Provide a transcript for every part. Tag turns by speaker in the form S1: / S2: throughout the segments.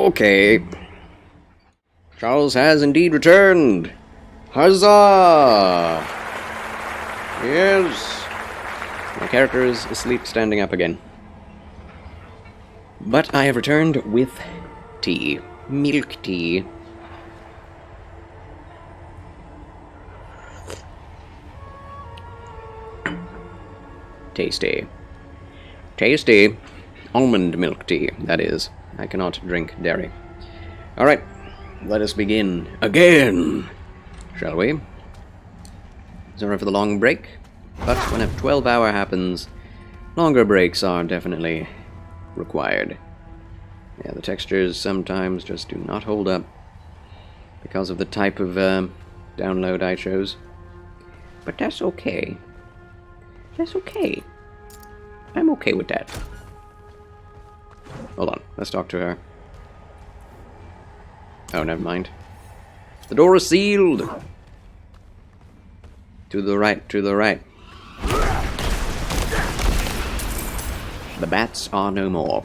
S1: Okay. Charles has indeed returned. Huzzah! Yes. My character is asleep standing up again. But I have returned with tea. Milk tea. Tasty. Tasty. Almond milk tea, that is. I cannot drink dairy. Alright, let us begin again, shall we? Sorry for the long break, but when a 12-hour happens, longer breaks are definitely required. Yeah, the textures sometimes just do not hold up because of the type of download I chose. But that's okay. That's okay. I'm okay with that. Hold on, let's talk to her. Oh, never mind. The door is sealed! To the right, to the right. The bats are no more.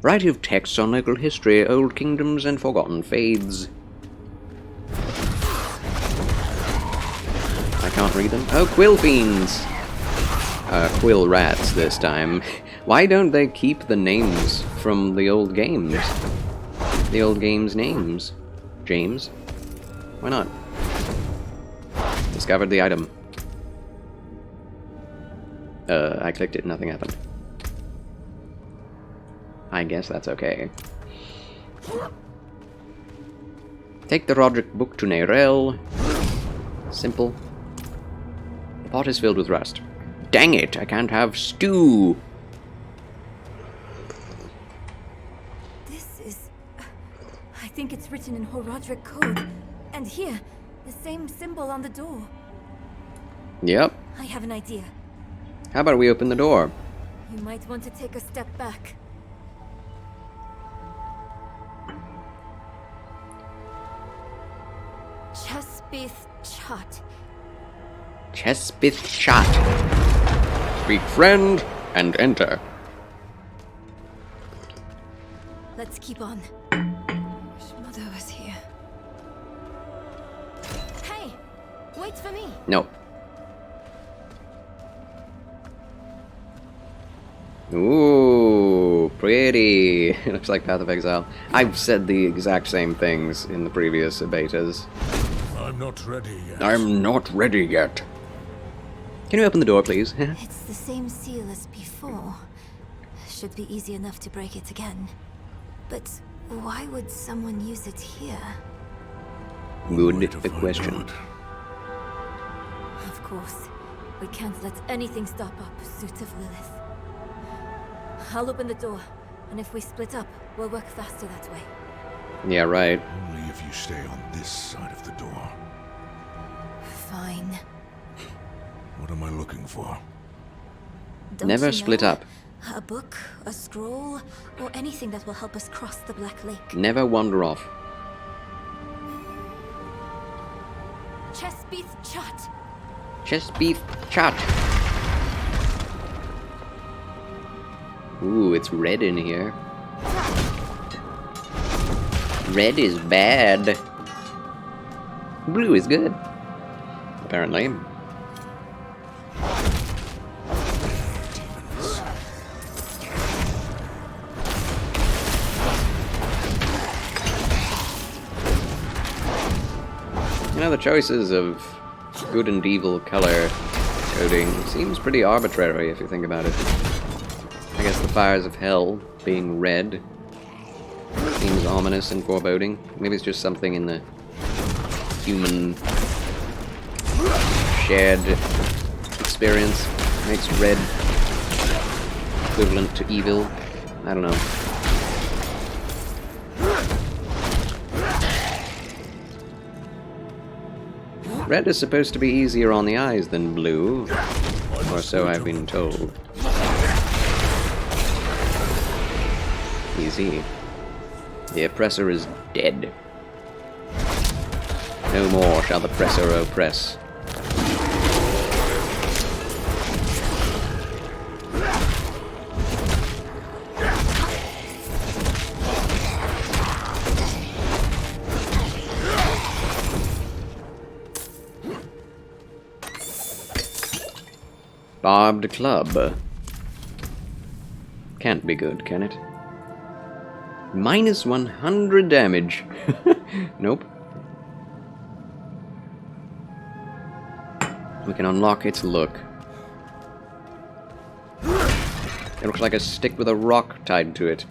S1: Variety of texts on local history, old kingdoms and forgotten faiths. I can't read them. Oh, quill fiends! Quill rats this time. Why don't they keep the names from the old games? The old games' names. James? Why not? Discovered the item. I clicked it, nothing happened. I guess that's okay. Take the Roderick book to Neyrel. Simple. The pot is filled with rust. Dang it, I can't have stew!
S2: This is... I think it's written in Horodric code. And here, the same symbol on the door.
S1: Yep.
S2: I have an idea.
S1: How about we open the door?
S2: You might want to take a step back. Chespith Chat.
S1: Chespith Chat. Speak friend and enter.
S2: Let's keep on. Wish Mother was here. Hey! Wait for me!
S1: No. Ooh, pretty. It looks like Path of Exile. I've said the exact same things in the previous betas.
S3: I'm not ready yet.
S1: I'm not ready yet. Can you open the door, please?
S2: It's the same seal as before. Should be easy enough to break it again. But why would someone use it here?
S1: Good question.
S2: Of course. We can't let anything stop our pursuit of Lilith. I'll open the door, and if we split up, we'll work faster that way.
S1: Yeah, right.
S3: Only if you stay on this side of the door.
S2: Fine.
S3: What am I looking for?
S2: Don't
S1: Never
S2: you
S1: split
S2: know?
S1: up.
S2: A book, a scroll, or anything that will help us cross the Black Lake.
S1: Never wander off.
S2: Chespith Chat.
S1: Chespith Chat. Ooh, it's red in here. Red is bad. Blue is good. Apparently. You know, the choices of good and evil color coding seems pretty arbitrary if you think about it. I guess the fires of hell being red seems ominous and foreboding. Maybe it's just something in the human shared experience makes red equivalent to evil. I don't know. Red is supposed to be easier on the eyes than blue, or so I've been told. Easy. The oppressor is dead. No more shall the oppressor oppress. Barbed club. Can't be good, can it? Minus 100 damage. Nope. We can unlock its look. It looks like a stick with a rock tied to it.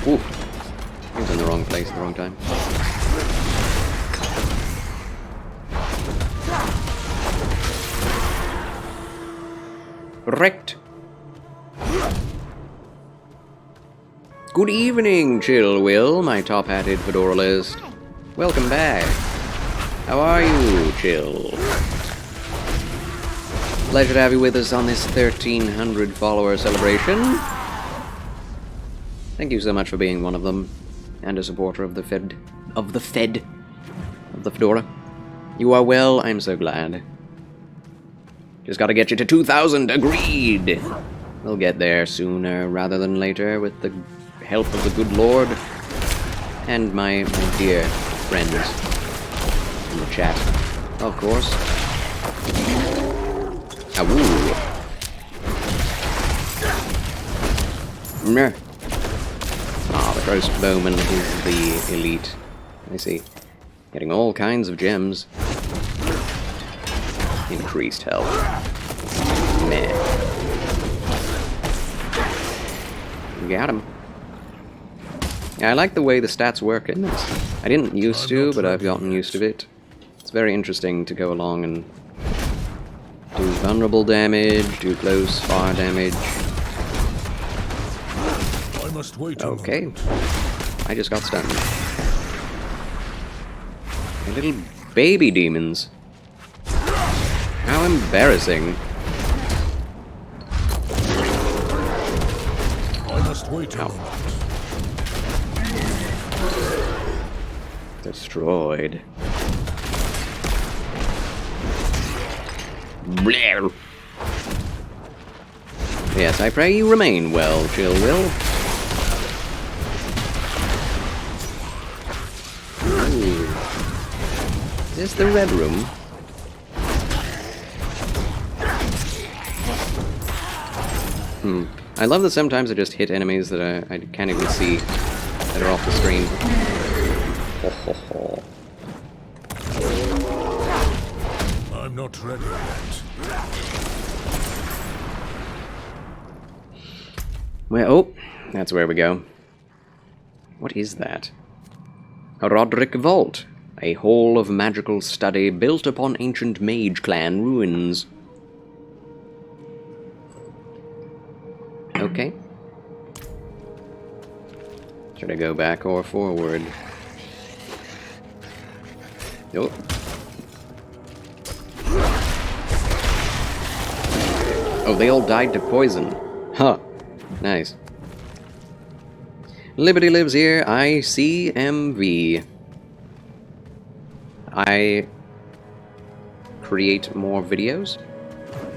S1: Ooh. He was in the wrong place at the wrong time. Wrecked. Good evening, Chill Will, my top-hatted fedoralist. Welcome back. How are you, Chill? Pleasure to have you with us on this 1,300 follower celebration. Thank you so much for being one of them, and a supporter of the Fedora. You are well, I'm so glad. Just gotta get you to 2,000, agreed! We'll get there sooner rather than later with the help of the good Lord and my dear friends in the chat, of course. Awoo! Meh. Ah, the crossbowman is the elite. I see. Getting all kinds of gems. Increased health. Meh. Got him. Yeah, I like the way the stats work in this. I didn't used to, but I've gotten used to it. It's very interesting to go along and do vulnerable damage, do close, far damage.
S3: I must wait.
S1: Okay. I just got stunned. My little baby demons. How embarrassing.
S3: I must wait.
S1: Destroyed. Blair. Yes, I pray you remain well, Chill Will. Ooh. Is this the red room? I love that sometimes I just hit enemies that I can't even see that are off the screen. Ho ho ho.
S3: I'm not ready yet.
S1: Well, oh, that's where we go. What is that? A Roderick Vault, a hall of magical study built upon ancient mage clan ruins. Okay. Should I go back or forward? Oh. Oh, they all died to poison. Huh. Nice. Liberty lives here. ICMV. I create more videos.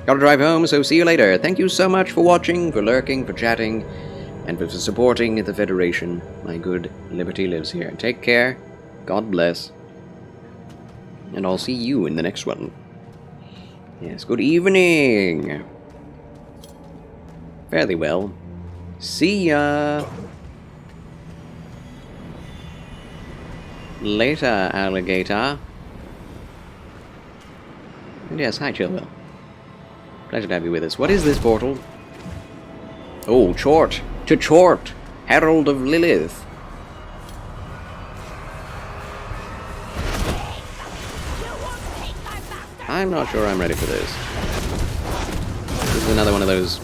S1: Gotta drive home, so see you later. Thank you so much for watching, for lurking, for chatting, and for supporting the Federation. My good Liberty lives here. Take care. God bless. And I'll see you in the next one. Yes, good evening. Fairly well. See ya. Later, alligator. And yes, hi, Chillville. Pleasure to have you with us. What is this portal? Oh, Chort! To Chort! Herald of Lilith! I'm not sure I'm ready for this. This is another one of those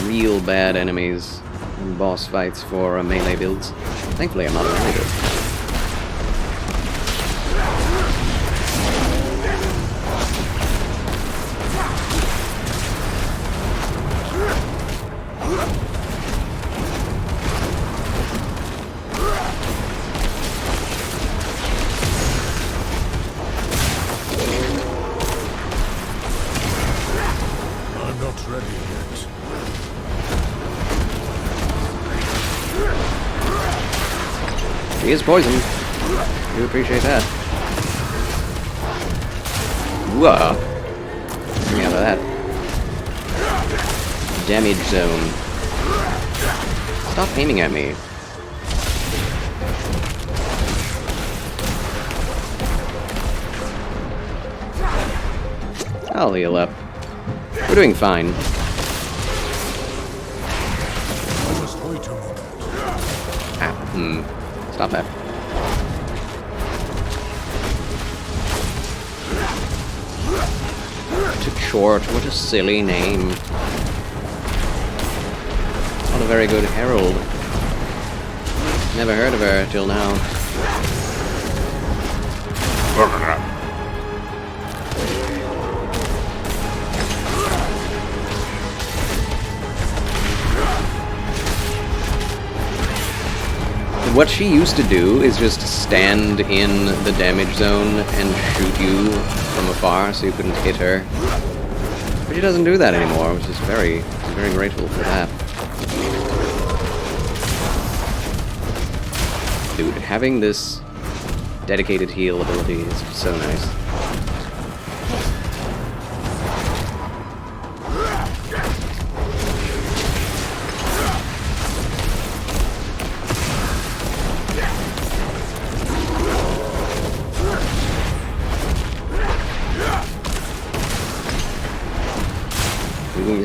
S1: real bad enemies in boss fights for melee builds. Thankfully, I'm not afraid of. He is poisoned. I do appreciate that. Whoa. Give me out of that. Damage zone. Stop aiming at me. I'll heal up. We're doing fine.
S3: I must wait a moment.
S1: Ah, Stop that. Too short. What a silly name. Not a very good herald. Never heard of her till now. What she used to do is just stand in the damage zone and shoot you from afar so you couldn't hit her. But she doesn't do that anymore, which is very grateful for that. Dude, having this dedicated heal ability is so nice.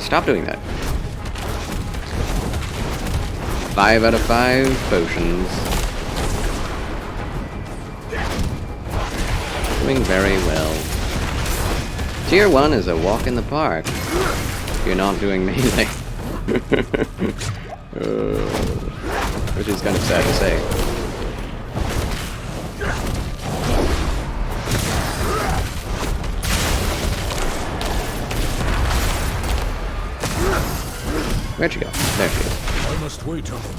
S1: Stop doing that. 5 out of 5 potions. Doing very well. Tier 1 is a walk in the park. If you're not doing melee. Which is kind of sad to say. Where'd she go? There she is.
S3: I must wait a moment.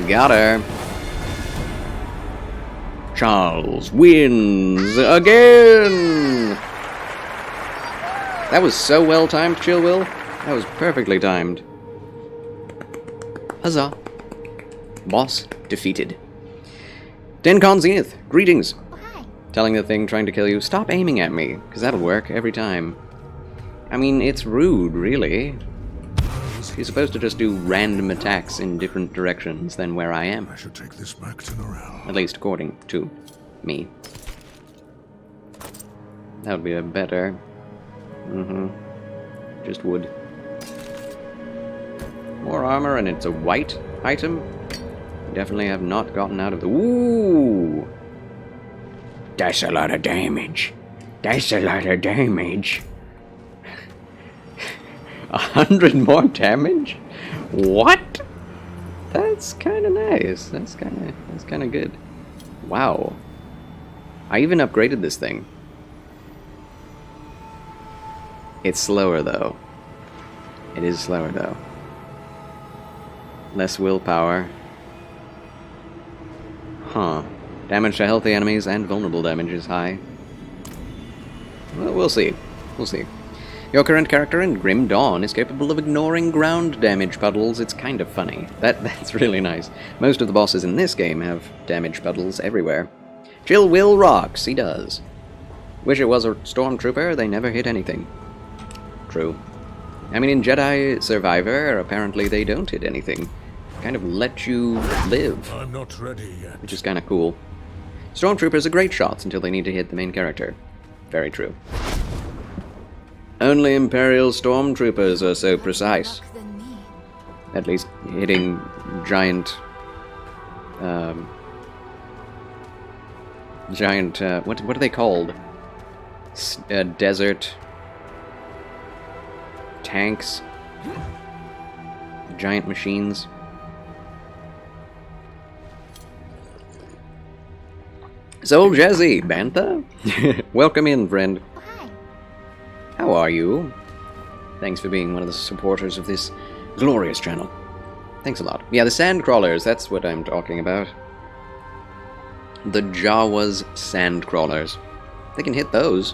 S1: Got her. Charles wins again! That was so well timed, Chill Will. That was perfectly timed. Huzzah. Boss defeated. Dencon Zenith, greetings. Telling the thing trying to kill you, stop aiming at me, because that'll work every time. I mean, it's rude, really. You're supposed to just do random attacks in different directions than where I am.
S3: I should take this back to Norel.
S1: At least according to me. That would be a better. Just wood. More armor, and it's a white item. Definitely have not gotten out of the... Ooh! That's a lot of damage. That's a lot of damage. 100 more damage? What? That's kind of nice. That's kind of good. Wow. I even upgraded this thing. It's slower though. It is slower though. Less willpower. Huh. Damage to healthy enemies and vulnerable damage is high. Well, we'll see. We'll see. Your current character in Grim Dawn is capable of ignoring ground damage puddles. It's kind of funny. That's really nice. Most of the bosses in this game have damage puddles everywhere. Chill Will rocks. He does. Wish it was a stormtrooper. They never hit anything. True. I mean, in Jedi Survivor, apparently they don't hit anything. Kind of let you live.
S3: I'm not ready yet.
S1: Which is kind of cool. Stormtroopers are great shots until they need to hit the main character. Very true. Only Imperial Stormtroopers are so precise. At least hitting giant... what are they called? Desert... tanks? Giant machines? Soul Jazzy, Bantha? Welcome in, friend.
S2: Hi.
S1: How are you? Thanks for being one of the supporters of this glorious channel. Thanks a lot. Yeah, the sand crawlers, that's what I'm talking about. The Jawas sand crawlers. They can hit those.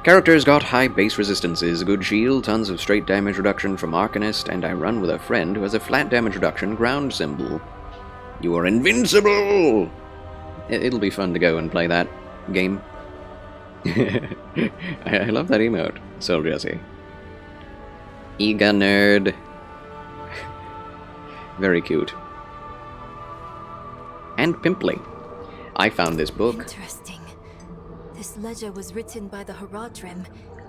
S1: Characters got high base resistances, a good shield, tons of straight damage reduction from Arcanist, and I run with a friend who has a flat damage reduction ground symbol. You are invincible! It'll be fun to go and play that game. I love that emote, Soul Jesse. Ega nerd. Very cute. And pimply. I found this book.
S2: Interesting. This ledger was written by the Haradrim.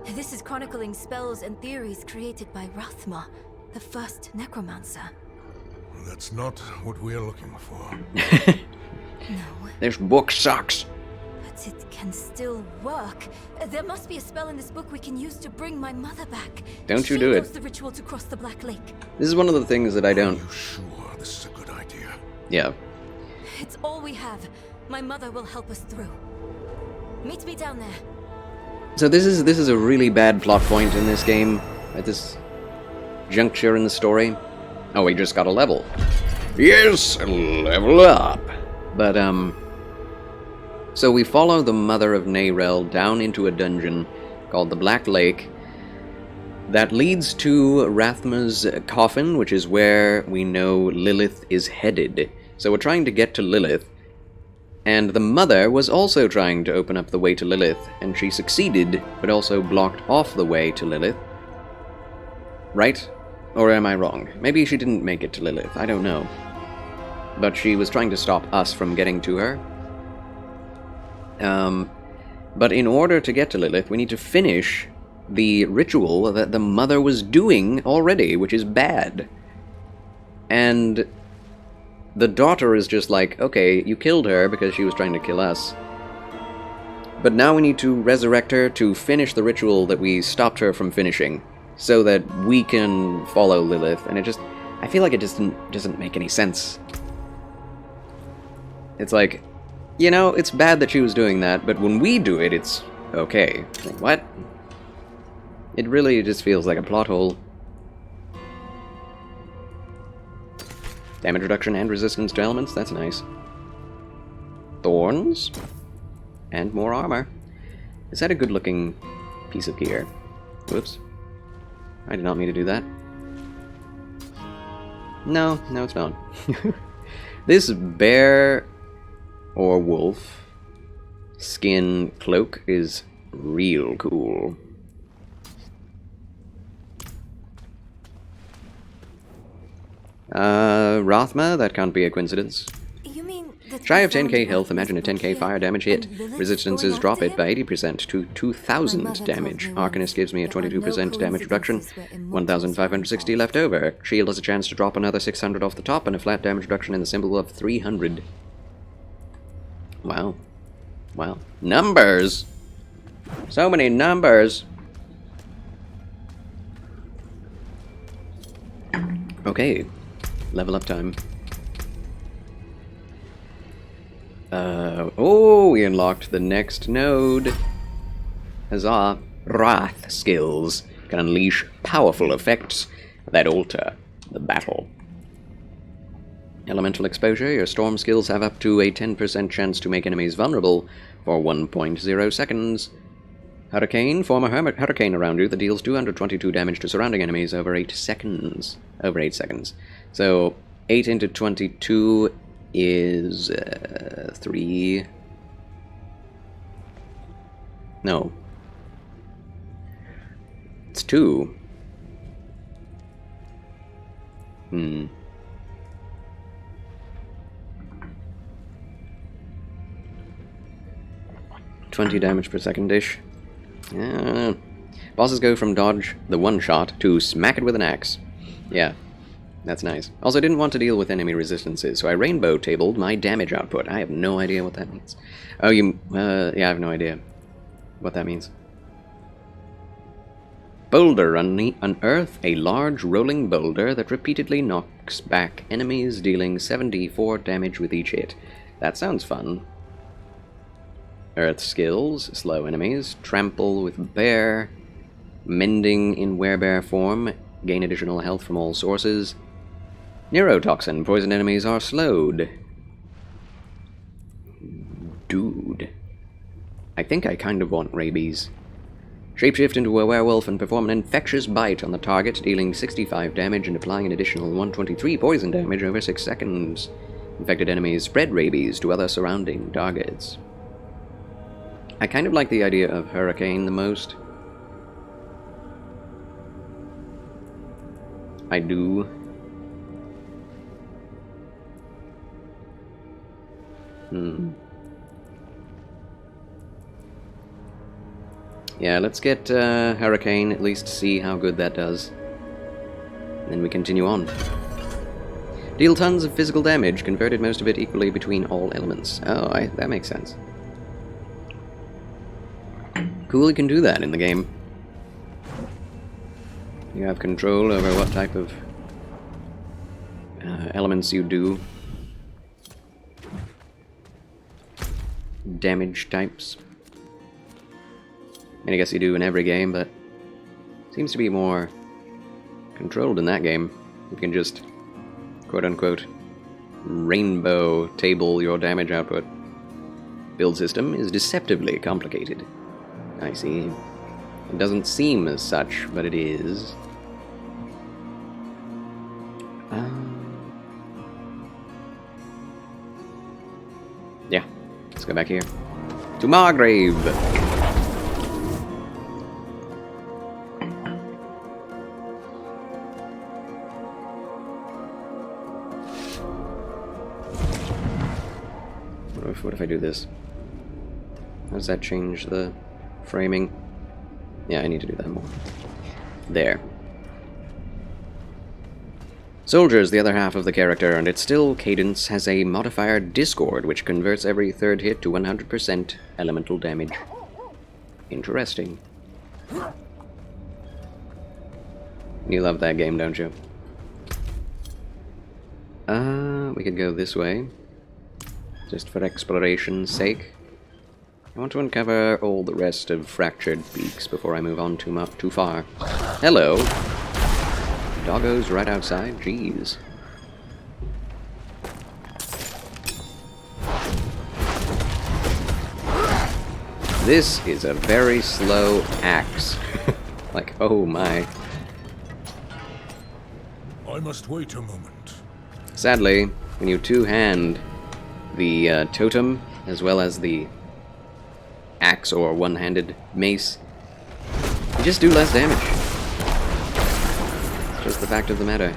S2: This is chronicling spells and theories created by Rathma, the first necromancer.
S3: That's not what we're looking for.
S2: No,
S1: This book sucks.
S2: but it can still work. There must be a spell in this book we can use to bring my mother back.
S1: Don't you
S2: She
S1: do it.
S2: knows the ritual to cross the Black Lake.
S1: This is one of the things that I
S3: Are
S1: don't...
S3: you sure this is a good idea?
S1: Yeah.
S2: It's all we have. My mother will help us through. Meet me down there.
S1: So this is a really bad plot point in this game, at this juncture in the story. Oh, we just got a level. Yes, level up. But, so we follow the mother of Neyrel down into a dungeon called the Black Lake that leads to Rathma's coffin, which is where we know Lilith is headed. So we're trying to get to Lilith, and the mother was also trying to open up the way to Lilith, and she succeeded, but also blocked off the way to Lilith. Right? Or am I wrong? Maybe she didn't make it to Lilith, I don't know. But she was trying to stop us from getting to her. But in order to get to Lilith, we need to finish the ritual that the mother was doing already, which is bad. And the daughter is just like, okay, you killed her because she was trying to kill us. But now we need to resurrect her to finish the ritual that we stopped her from finishing, so that we can follow Lilith. And I feel like it just doesn't make any sense. It's like, you know, it's bad that she was doing that, but when we do it, it's okay. Like, what? It really just feels like a plot hole. Damage reduction and resistance to elements, that's nice. Thorns. And more armor. Is that a good looking piece of gear? Whoops. I did not mean to do that. No, it's not. This bear or wolf skin cloak is real cool. Rathma? That can't be a coincidence.
S2: You mean that
S1: Shy
S2: we
S1: of
S2: found
S1: 10k health,
S2: Rathma's
S1: imagine a
S2: book
S1: 10k
S2: here,
S1: fire damage hit.
S2: and Lilith
S1: Resistances
S2: going
S1: drop
S2: after
S1: it by
S2: him?
S1: 80% to
S2: My
S1: 2000
S2: mother
S1: damage.
S2: told me once
S1: Arcanist gives me a
S2: there are no
S1: 22% damage reduction.
S2: coincidences where immortals
S1: 1560
S2: are
S1: left over. Shield has a chance to drop another 600 off the top and a flat damage reduction in the symbol of 300. Wow. Wow. Numbers! So many numbers! Okay. Level up time. Oh, we unlocked the next node. Huzzah. Wrath skills can unleash powerful effects that alter the battle. Elemental exposure. Your storm skills have up to a 10% chance to make enemies vulnerable for 1.0 seconds. Hurricane. Form a hurricane around you that deals 222 damage to surrounding enemies over 8 seconds. Over 8 seconds. So, 8 into 22 is 3... No. It's 2. 20 damage per second-ish. Yeah. Bosses go from dodge the one-shot to smack it with an axe. Yeah, that's nice. Also, I didn't want to deal with enemy resistances, so I rainbow-tabled my damage output. I have no idea what that means. Oh, yeah, I have no idea what that means. Boulder. Unearth a large rolling boulder that repeatedly knocks back enemies, dealing 74 damage with each hit. That sounds fun. Earth skills. Slow enemies. Trample with bear. Mending in werebear form. Gain additional health from all sources. Neurotoxin. Poison enemies are slowed. Dude. I think I kind of want rabies. Shapeshift into a werewolf and perform an infectious bite on the target, dealing 65 damage and applying an additional 123 poison damage over 6 seconds. Infected enemies spread rabies to other surrounding targets. I kind of like the idea of Hurricane the most. I do. Yeah, let's get Hurricane, at least see how good that does. And then we continue on. Deal tons of physical damage, converted most of it equally between all elements. Oh, that makes sense. Cool, you can do that in the game. You have control over what type of elements you do. Damage types. I mean, I guess you do in every game, but seems to be more controlled in that game. You can just, quote-unquote, rainbow table your damage output. Build system is deceptively complicated. I see. It doesn't seem as such, but it is. Yeah, let's go back here. To Margrave! What if I do this? How does that change the framing? Yeah, I need to do that more. There. Soldiers, the other half of the character, and its still cadence has a modifier Discord, which converts every third hit to 100% elemental damage. Interesting. You love that game, don't you? We could go this way. Just for exploration's sake. I want to uncover all the rest of Fractured Peaks before I move on too far. Hello! Doggo's right outside? Jeez. This is a very slow axe. Like, oh my.
S3: I must wait a moment.
S1: Sadly, when you two-hand the totem, as well as the axe or one-handed mace, you just do less damage. It's just the fact of the matter.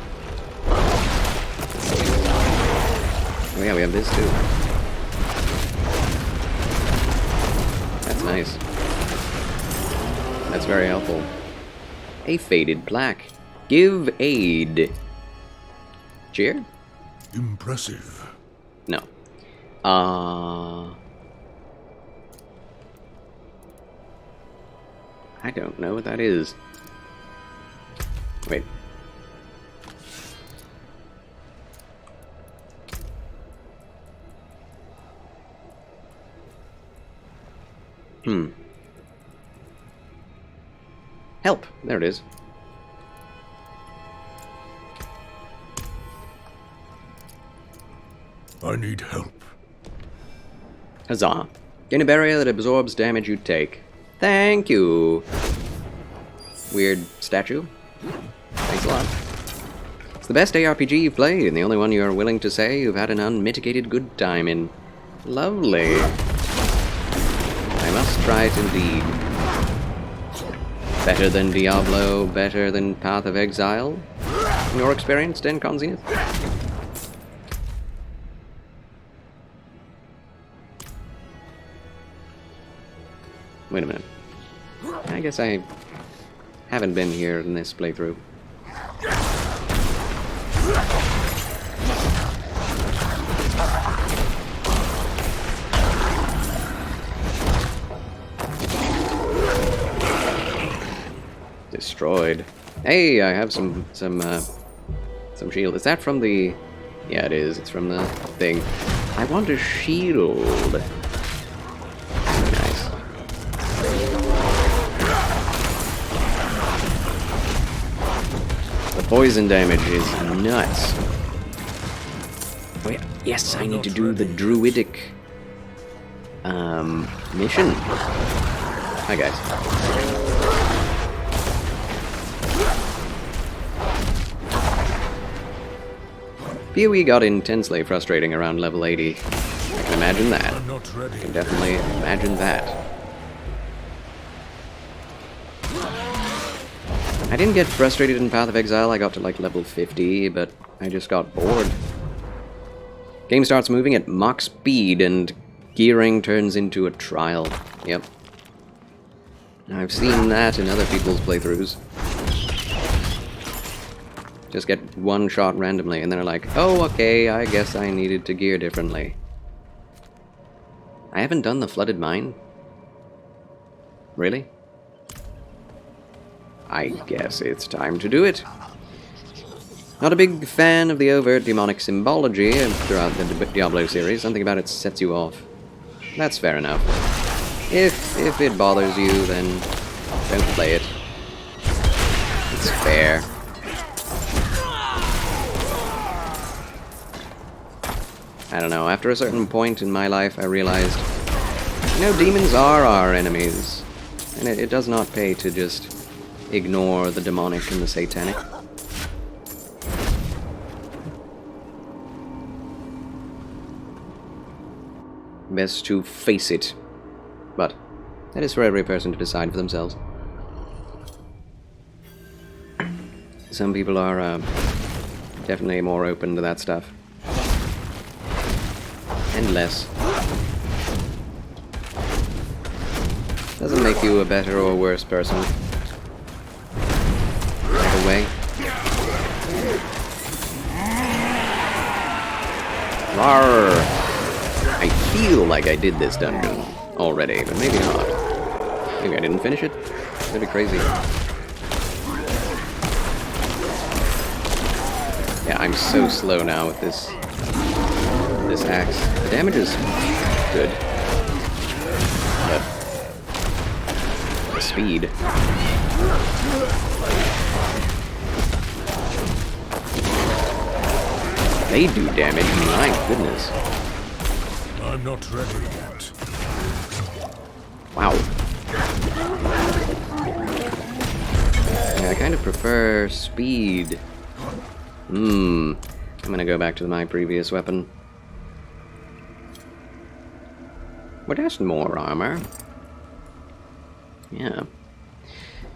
S1: Oh yeah, we have this too. That's nice. That's very helpful. A faded plaque. Give aid. Cheer?
S3: Impressive.
S1: No. I don't know what that is. Wait. Help! There it is.
S3: I need help.
S1: Huzzah. Gain a barrier that absorbs damage you take. Thank you. Weird statue. Thanks a lot. It's the best ARPG you've played, and the only one you're willing to say you've had an unmitigated good time in. Lovely. I must try it indeed. Better than Diablo, better than Path of Exile? In your experience, Den Zenith? Wait a minute. I guess I haven't been here in this playthrough. Destroyed. Hey, I have some shield. Is that from the... Yeah, it is. It's from the thing. I want a shield. Nice. The poison damage is nuts. Wait, yes, I need to do the druidic mission. Hi guys. PoE got intensely frustrating around level 80. I can imagine that.
S3: I'm not ready.
S1: I can definitely imagine that. I didn't get frustrated in Path of Exile. I got to like level 50, but I just got bored. Game starts moving at Mach speed and gearing turns into a trial. Yep. I've seen that in other people's playthroughs. Just get one shot randomly and then they're like, oh, okay, I guess I needed to gear differently. I haven't done the Flooded Mine. Really? I guess it's time to do it. Not a big fan of the overt demonic symbology throughout the Diablo series. Something about it sets you off. That's fair enough. If it bothers you, then don't play it. It's fair. I don't know, after a certain point in my life I realized, you know, demons are our enemies. And it does not pay to just ignore the demonic and the satanic. Best to face it. But that is for every person to decide for themselves. Some people are definitely more open to that stuff. And less. Doesn't make you a better or worse person. Either way. Rawr! I feel like I did this dungeon already, but maybe not. Maybe I didn't finish it. That'd be crazy. Yeah, I'm so slow now with this axe. The damage is good, but the speed. They do damage, my goodness.
S3: I'm not ready yet.
S1: Wow. Yeah, I kind of prefer speed. I'm gonna go back to my previous weapon. What has more armor? Yeah.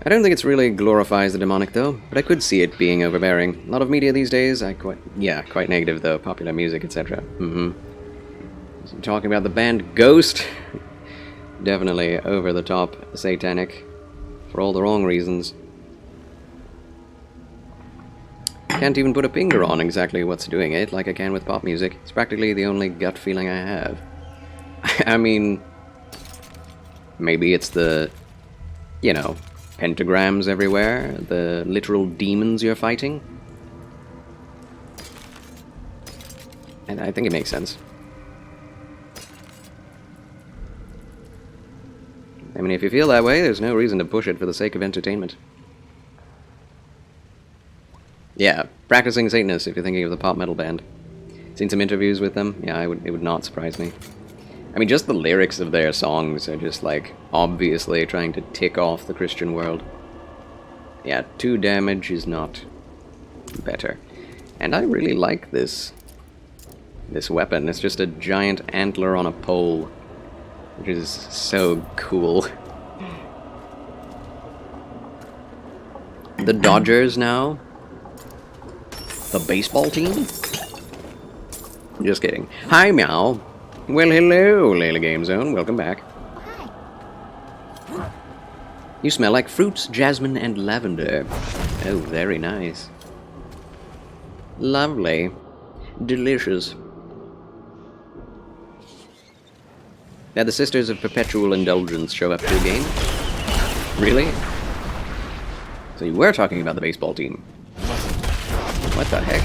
S1: I don't think it's really glorifies the demonic though, but I could see it being overbearing. A lot of media these days, quite negative though, popular music, etc. So talking about the band Ghost, definitely over the top satanic, for all the wrong reasons. Can't even put a finger on exactly what's doing it, like I can with pop music. It's practically the only gut feeling I have. I mean, maybe it's the, you know, pentagrams everywhere, the literal demons you're fighting. And I think it makes sense. I mean, if you feel that way, there's no reason to push it for the sake of entertainment. Yeah, practicing Satanists if you're thinking of the pop metal band. Seen some interviews with them? Yeah, it would not surprise me. I mean, just the lyrics of their songs are just, like, obviously trying to tick off the Christian world. Yeah, 2 damage is not better. And I really like this weapon. It's just a giant antler on a pole, which is so cool. The Dodgers now? The baseball team? Just kidding. Hi, Meow. Well, hello, Layla Game Zone. Welcome back.
S2: Hi.
S1: You smell like fruits, jasmine, and lavender. Oh, very nice. Lovely. Delicious. Now, the Sisters of Perpetual Indulgence show up to the game? Really? So you were talking about the baseball team. What the heck?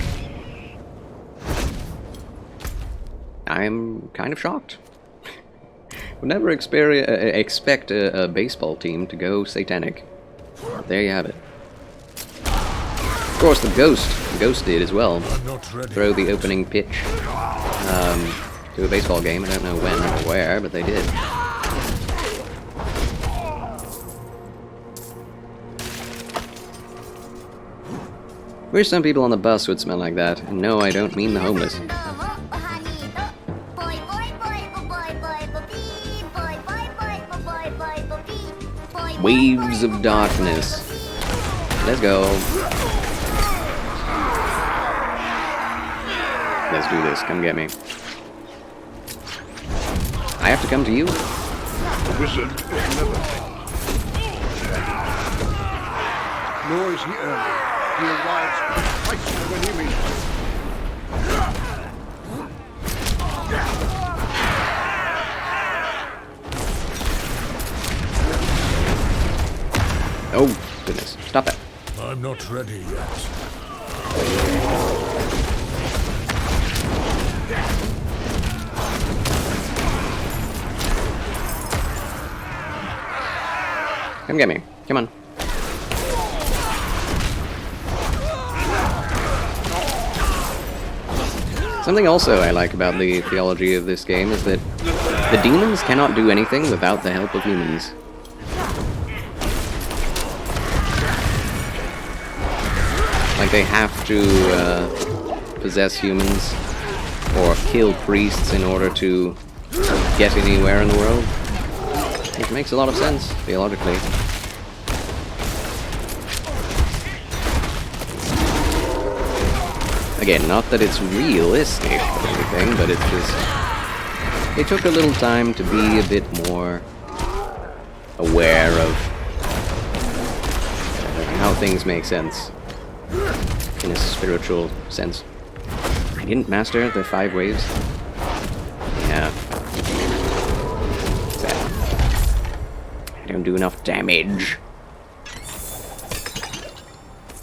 S1: I'm kind of shocked. Would never expect a baseball team to go satanic. There you have it. Of course, the Ghost did as well. Throw the opening pitch to a baseball game. I don't know when or where, but they did. Wish some people on the bus would smell like that. And no, I don't mean the homeless. Waves of darkness. Let's go. Let's do this. Come get me. I have to come to you?
S3: Wizard is never late. Nor is he early. He arrives precisely when he means to.
S1: Oh, goodness. Stop that.
S3: I'm not ready yet.
S1: Come get me. Come on. Something also I like about the theology of this game is that the demons cannot do anything without the help of humans. Like, they have to possess humans or kill priests in order to get anywhere in the world. Which makes a lot of sense, theologically. Again, not that it's realistic or anything, but it's just... They took a little time to be a bit more aware of how things make sense in a spiritual sense. I didn't master the 5 waves. Yeah. I don't do enough damage.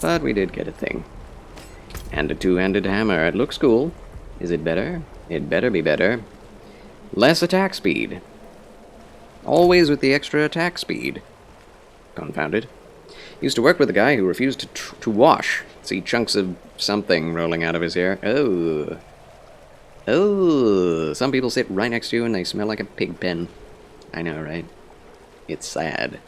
S1: But we did get a thing. And a 2-handed hammer. It looks cool. Is it better? It better be better. Less attack speed. Always with the extra attack speed. Confounded. Used to work with a guy who refused to wash. See chunks of something rolling out of his hair. Oh. Oh. Some people sit right next to you and they smell like a pig pen. I know, right? It's sad.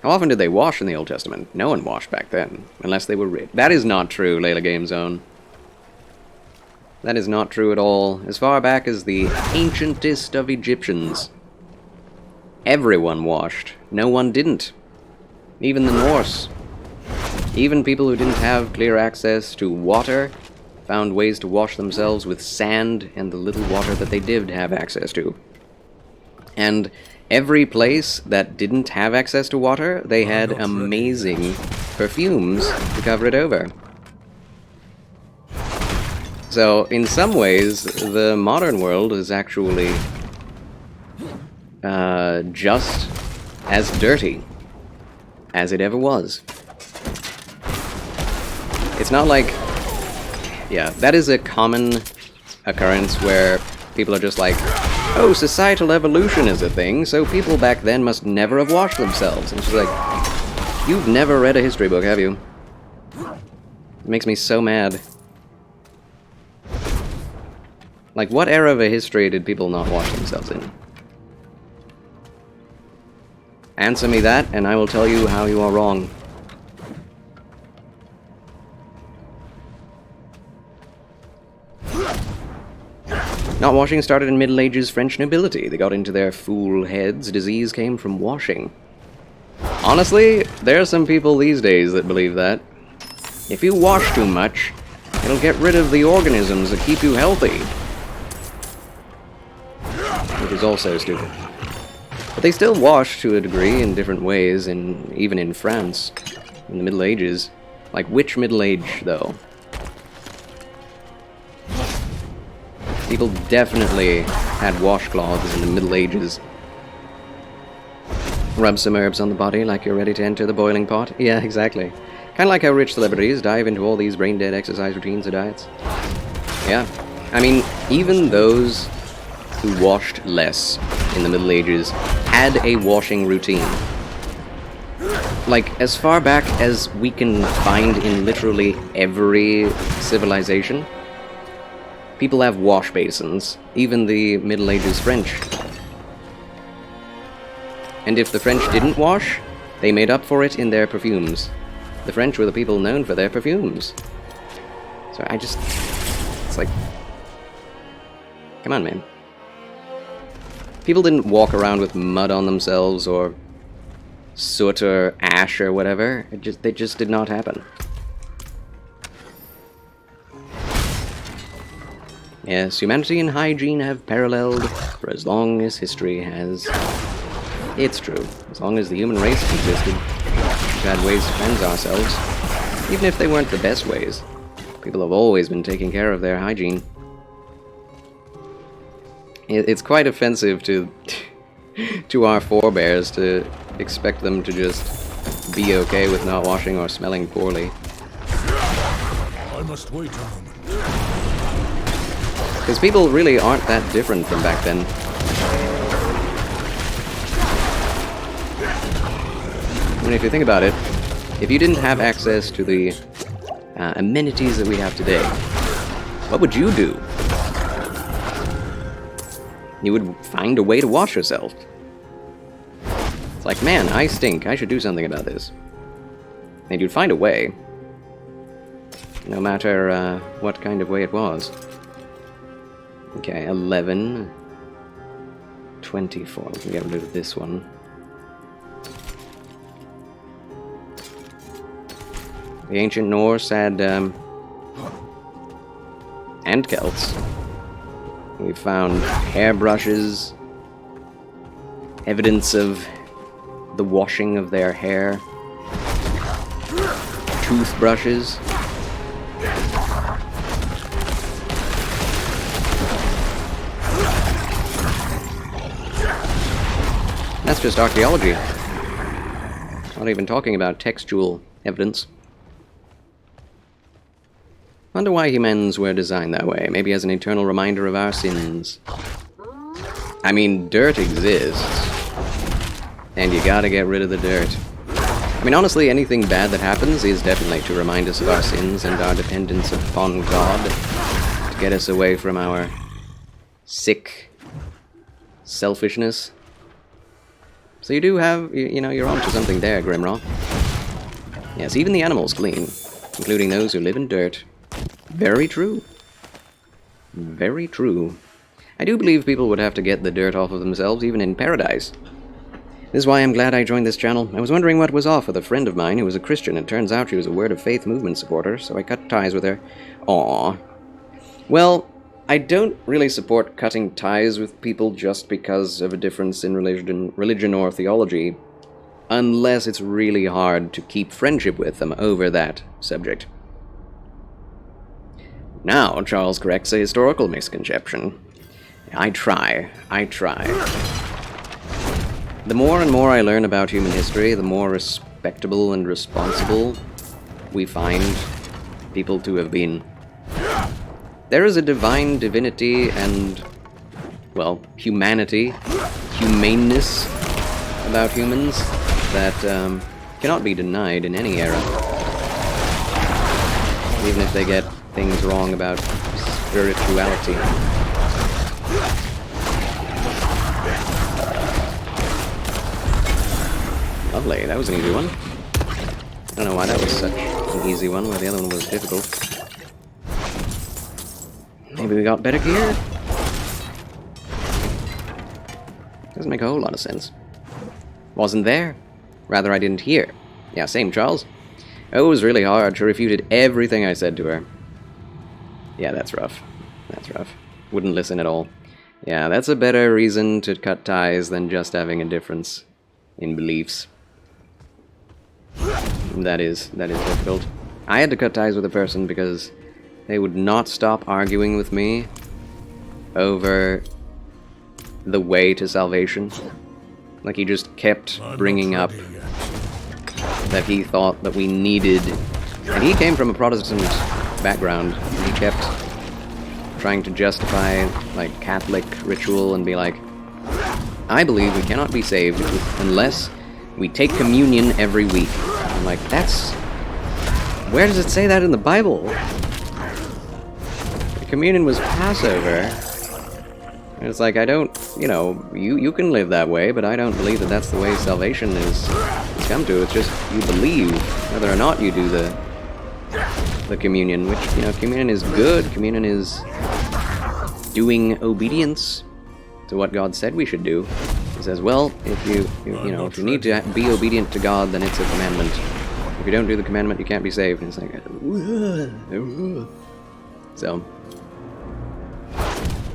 S1: How often did they wash in the Old Testament? No one washed back then, unless they were rich. That is not true, Layla Game Zone. That is not true at all. As far back as the ancientest of Egyptians, everyone washed. No one didn't. Even the Norse. Even people who didn't have clear access to water found ways to wash themselves with sand and the little water that they did have access to. And every place that didn't have access to water, they had amazing perfumes to cover it over. So, in some ways, the modern world is actually just as dirty as it ever was. It's not like... Yeah, that is a common occurrence where people are just like, oh, societal evolution is a thing, so people back then must never have washed themselves. And she's like, you've never read a history book, have you? It makes me so mad. Like, what era of a history did people not wash themselves in? Answer me that, and I will tell you how you are wrong. Not washing started in Middle Ages French nobility. They got into their fool heads. Disease came from washing. Honestly, there are some people these days that believe that. If you wash too much, it'll get rid of the organisms that keep you healthy. Which is also stupid. But they still wash to a degree in different ways, even in France, in the Middle Ages. Like, which Middle Age, though? People definitely had washcloths in the Middle Ages. Rub some herbs on the body like you're ready to enter the boiling pot. Yeah, exactly. Kind of like how rich celebrities dive into all these brain-dead exercise routines or diets. Yeah. I mean, even those who washed less in the Middle Ages had a washing routine. Like, as far back as we can find in literally every civilization, people have wash basins, even the Middle Ages French. And if the French didn't wash, they made up for it in their perfumes. The French were the people known for their perfumes. So it's like, come on, man. People didn't walk around with mud on themselves or soot or ash or whatever. They just did not happen. Yes, humanity and hygiene have paralleled for as long as history has. It's true. As long as the human race has existed, we've had ways to cleanse ourselves. Even if they weren't the best ways. People have always been taking care of their hygiene. It's quite offensive to our forebears to expect them to just be okay with not washing or smelling poorly.
S4: I must wait a moment.
S1: Because people really aren't that different from back then. I mean, if you think about it, if you didn't have access to the amenities that we have today, what would you do? You would find a way to wash yourself. It's like, man, I stink. I should do something about this. And you'd find a way. No matter what kind of way it was. Okay, 11. 24. We can get rid of this one. The ancient Norse had, and Celts. We found hairbrushes, evidence of the washing of their hair, toothbrushes. That's just archaeology. Not even talking about textual evidence. Wonder why humans were designed that way. Maybe as an eternal reminder of our sins. I mean, dirt exists. And you gotta get rid of the dirt. I mean, honestly, anything bad that happens is definitely to remind us of our sins and our dependence upon God. To get us away from our sick selfishness. So you do have, you know, you're onto something there, Grimrock. Yes, even the animals clean. Including those who live in dirt. Very true. Very true. I do believe people would have to get the dirt off of themselves, even in paradise. This is why I'm glad I joined this channel. I was wondering what was off with a friend of mine who was a Christian. It turns out she was a Word of Faith movement supporter, so I cut ties with her. Aww. Well, I don't really support cutting ties with people just because of a difference in religion or theology, unless it's really hard to keep friendship with them over that subject. Now, Charles corrects a historical misconception. I try. The more and more I learn about human history, the more respectable and responsible we find people to have been. There is a divine divinity and, well, humanity, humaneness about humans that cannot be denied in any era. Even if they get things wrong about spirituality. Lovely, that was an easy one. I don't know why that was such an easy one, while the other one was difficult. Maybe we got better gear? Doesn't make a whole lot of sense. Wasn't there. Rather, I didn't hear. Yeah, same, Charles. Oh, it was really hard. She refuted everything I said to her. Yeah, that's rough. That's rough. Wouldn't listen at all. Yeah, that's a better reason to cut ties than just having a difference in beliefs. That is difficult. I had to cut ties with a person because they would not stop arguing with me over the way to salvation. Like, he just kept bringing up that he thought that we needed... And he came from a Protestant background, and he kept trying to justify, like, Catholic ritual and be like, I believe we cannot be saved unless we take communion every week. I'm like, that's... Where does it say that in the Bible? The communion was Passover. And it's like, I don't, you know, you can live that way, but I don't believe that that's the way salvation is come to. It's just you believe whether or not you do the communion, which, you know, communion is good. Communion is doing obedience to what God said we should do. He says, well, if you know, if you need to be obedient to God, then it's a commandment. If you don't do the commandment, you can't be saved. And it's like, so,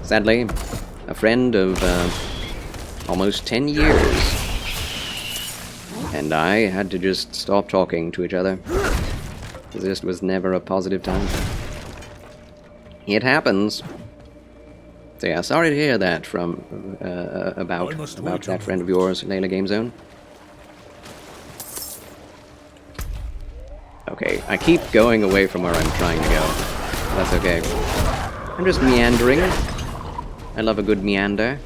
S1: sadly, a friend of almost 10 years, and I had to just stop talking to each other. It just was never a positive time. It happens. So yeah, sorry to hear that from about that friend of yours, Layla Game Zone. Okay, I keep going away from where I'm trying to go. That's okay. I'm just meandering. I love a good meander.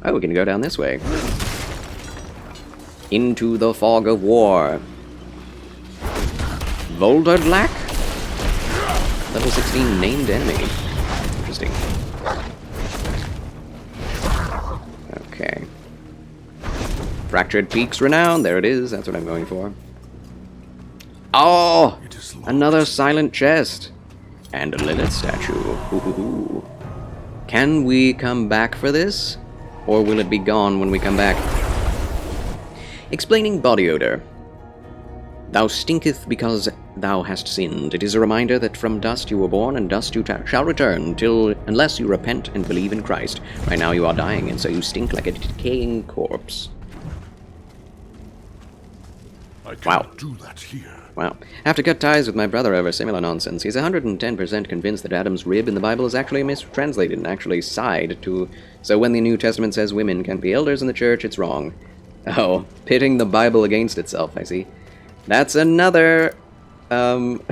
S1: Oh, we can go down this way. Into the fog of war. Volderdlack? Level 16 named enemy. Interesting. Okay. Fractured Peaks Renown. There it is. That's what I'm going for. Oh! Another silent chest. And a Lilith statue. Ooh. Can we come back for this? Or will it be gone when we come back? Explaining body odor. Thou stinketh because thou hast sinned. It is a reminder that from dust you were born, and dust you shall return, unless you repent and believe in Christ. Right now you are dying, and so you stink like a decaying corpse.
S4: I cannot do that here.
S1: Wow. Have to cut ties with my brother over similar nonsense. He's 110% convinced that Adam's rib in the Bible is actually mistranslated and actually side to... So when the New Testament says women can't be elders in the church, it's wrong. Oh, pitting the Bible against itself, I see. That's another... That's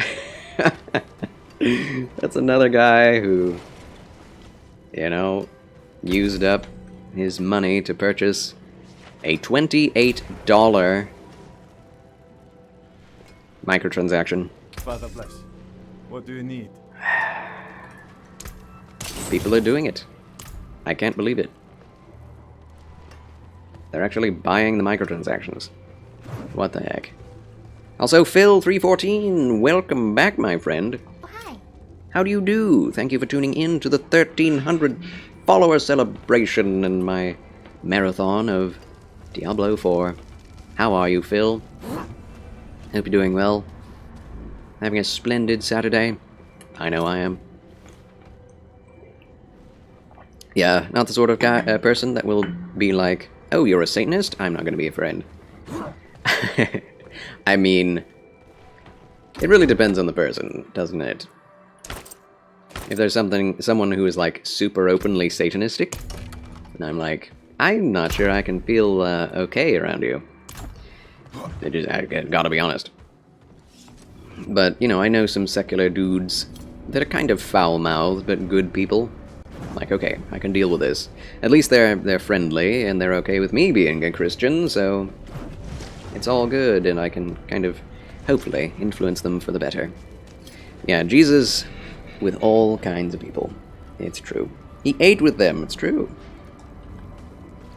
S1: another guy who, you know, used up his money to purchase a $28 microtransaction.
S5: Father bless. What do you need?
S1: People are doing it. I can't believe it. They're actually buying the microtransactions. What the heck? Also, Phil314, welcome back, my friend.
S6: Oh, hi.
S1: How do you do? Thank you for tuning in to the 1300 follower celebration and my marathon of Diablo 4. How are you, Phil? Hope you're doing well. Having a splendid Saturday. I know I am. Yeah, not the sort of guy, person that will be like, oh, you're a Satanist? I'm not going to be a friend. I mean, it really depends on the person, doesn't it? If there's someone who is like super openly Satanistic, and I'm like, I'm not sure I can feel okay around you. I gotta be honest. But, you know, I know some secular dudes that are kind of foul-mouthed, but good people. Like, okay, I can deal with this. At least they're friendly, and they're okay with me being a Christian, so it's all good, and I can kind of, hopefully, influence them for the better. Yeah, Jesus with all kinds of people. It's true. He ate with them, it's true.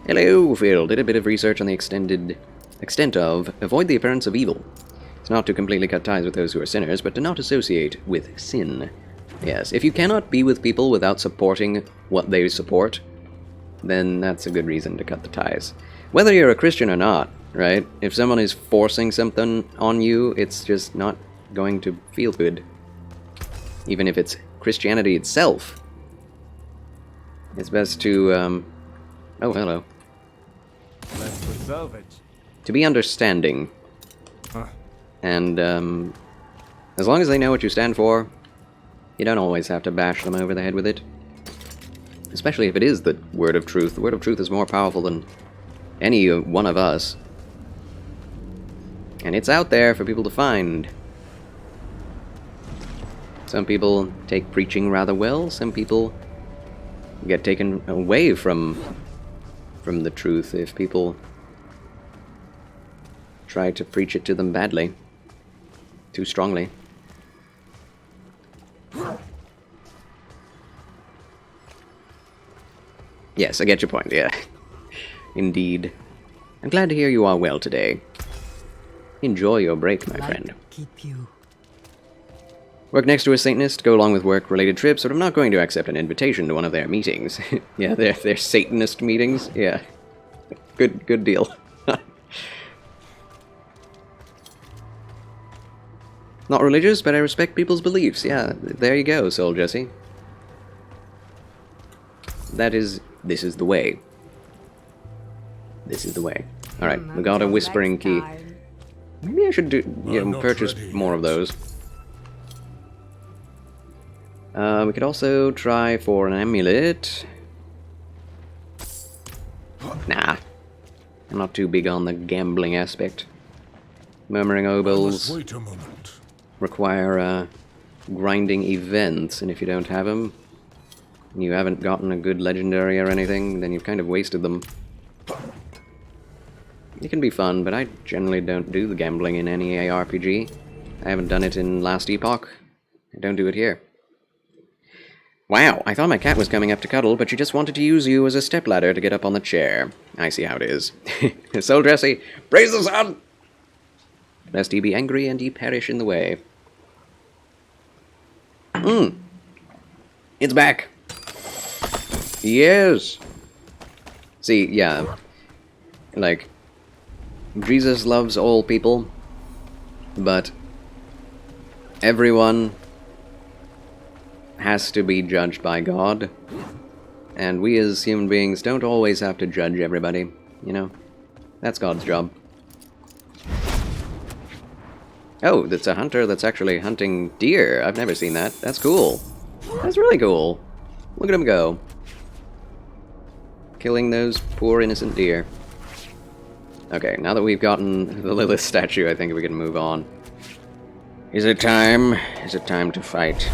S1: Hello, Phil. Did a bit of research on the extent of avoid the appearance of evil. It's not to completely cut ties with those who are sinners, but to not associate with sin. Yes, if you cannot be with people without supporting what they support, then that's a good reason to cut the ties. Whether you're a Christian or not, right? If someone is forcing something on you, it's just not going to feel good. Even if it's Christianity itself. It's best to, oh, hello.
S5: Let's go salvage.
S1: To be understanding. And, as long as they know what you stand for, you don't always have to bash them over the head with it. Especially if it is the word of truth. The word of truth is more powerful than any one of us. And it's out there for people to find. Some people take preaching rather well. Some people get taken away from the truth if people try to preach it to them badly. Too strongly. Yes, I get your point, yeah. Indeed. I'm glad to hear you are well today. Enjoy your break, my friend.
S6: Keep you.
S1: Work next to a Satanist, go along with work-related trips, but I'm not going to accept an invitation to one of their meetings. Yeah, they're Satanist meetings? Yeah. Good deal. Not religious, but I respect people's beliefs. Yeah, there you go, Soul Jesse. This is the way. This is the way. Alright, we got a whispering key. Maybe I should purchase more of those. We could also try for an amulet. Nah. I'm not too big on the gambling aspect. Murmuring Obols
S4: Wait a moment.
S1: require grinding events, and if you don't have them, and you haven't gotten a good legendary or anything, then you've kind of wasted them. It can be fun, but I generally don't do the gambling in any ARPG. I haven't done it in Last Epoch. I don't do it here. Wow, I thought my cat was coming up to cuddle, but she just wanted to use you as a stepladder to get up on the chair. I see how it is. Soul Jesse, praise the sun! Lest he be angry and he perish in the way. It's back! Yes! See, yeah. Like, Jesus loves all people, but everyone has to be judged by God, and we as human beings don't always have to judge everybody, you know? That's God's job. Oh, that's a hunter that's actually hunting deer. I've never seen that. That's cool. That's really cool. Look at him go. Killing those poor innocent deer. Okay, now that we've gotten the Lilith statue, I think we can move on. Is it time? Is it time to fight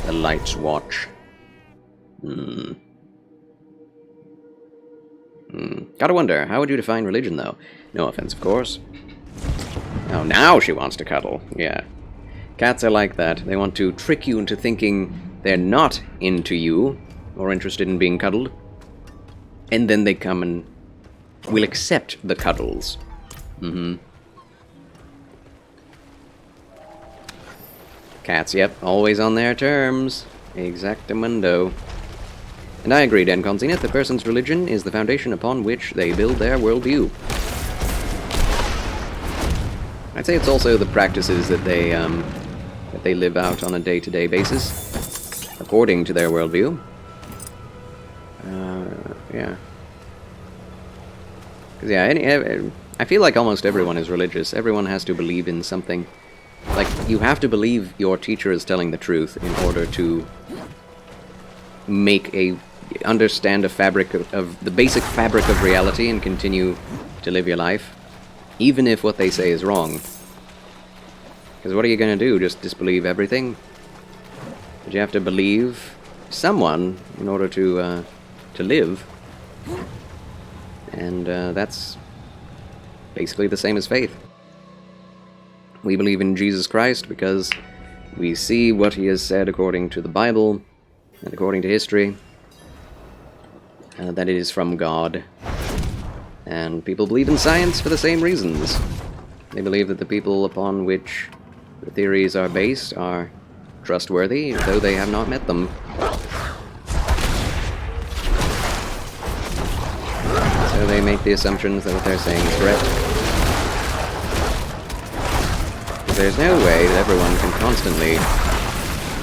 S1: the Light's Watch? Gotta wonder, how would you define religion, though? No offense, of course. Oh, now she wants to cuddle. Yeah. Cats are like that. They want to trick you into thinking they're not into you, or interested in being cuddled. And then they come and will accept the cuddles. Cats, yep, always on their terms. Exactamundo. And I agree, Dencon Zenith, the person's religion is the foundation upon which they build their worldview. I'd say it's also the practices that they live out on a day-to-day basis, according to their worldview. Yeah. Because, yeah, I feel like almost everyone is religious. Everyone has to believe in something. Like, you have to believe your teacher is telling the truth in order to understand a fabric of the basic fabric of reality and continue to live your life, even if what they say is wrong. Because what are you going to do? Just disbelieve everything? But you have to believe someone in order to live. And that's basically the same as faith. We believe in Jesus Christ because we see what he has said according to the Bible and according to history, that it is from God. And people believe in science for the same reasons. They believe that the people upon which the theories are based are trustworthy, though they have not met them. So they make the assumptions that what they're saying is correct. There's no way that everyone can constantly,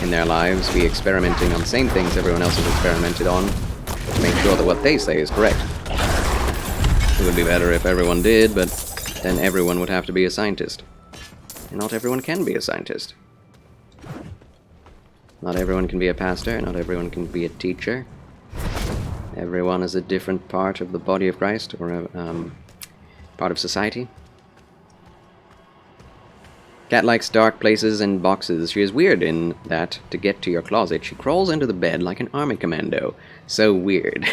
S1: in their lives, be experimenting on the same things everyone else has experimented on to make sure that what they say is correct. It would be better if everyone did, but then everyone would have to be a scientist. And not everyone can be a scientist. Not everyone can be a pastor, not everyone can be a teacher. Everyone is a different part of the body of Christ, or a part of society. Cat likes dark places and boxes. She is weird in that, to get to your closet, she crawls into the bed like an army commando. So weird.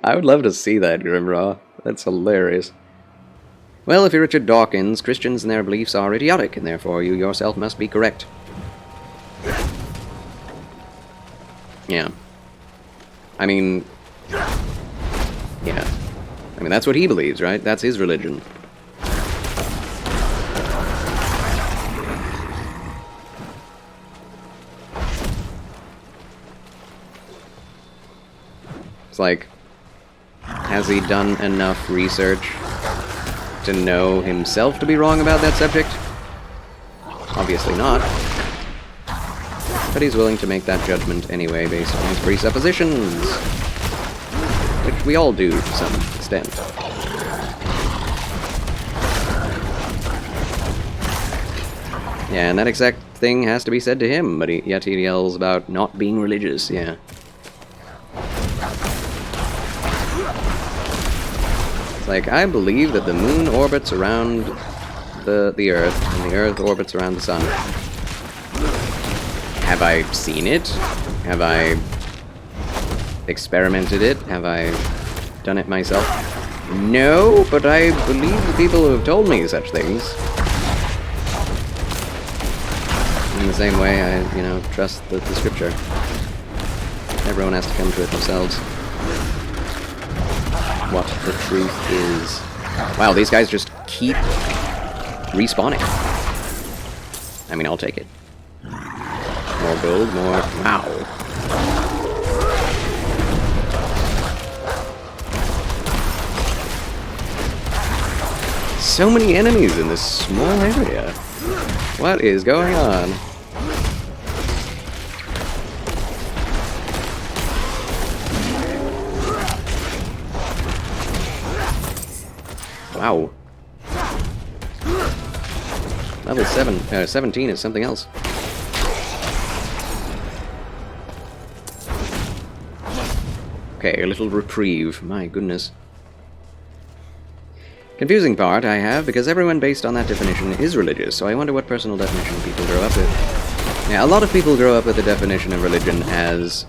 S1: I would love to see that, Grimraw. That's hilarious. Well, if you're Richard Dawkins, Christians and their beliefs are idiotic, and therefore you yourself must be correct. Yeah. I mean, yeah. I mean, that's what he believes, right? That's his religion. It's like, has he done enough research to know himself to be wrong about that subject? Obviously not. But he's willing to make that judgment anyway based on his presuppositions. Which we all do to some extent. Yeah, and that exact thing has to be said to him, but yet he yells about not being religious, yeah. It's like, I believe that the moon orbits around the Earth, and the Earth orbits around the sun. Have I seen it? Have I experimented it? Have I done it myself? No, but I believe the people who have told me such things. In the same way, I, trust the scripture. Everyone has to come to it themselves. What the truth is. Wow, these guys just keep respawning. I mean, I'll take it. More gold, more... Wow. So many enemies in this small area. What is going on? Wow. Level 17 is something else. Okay, a little reprieve. My goodness. Confusing part I have, because everyone based on that definition is religious, so I wonder what personal definition people grow up with. Yeah, a lot of people grow up with the definition of religion as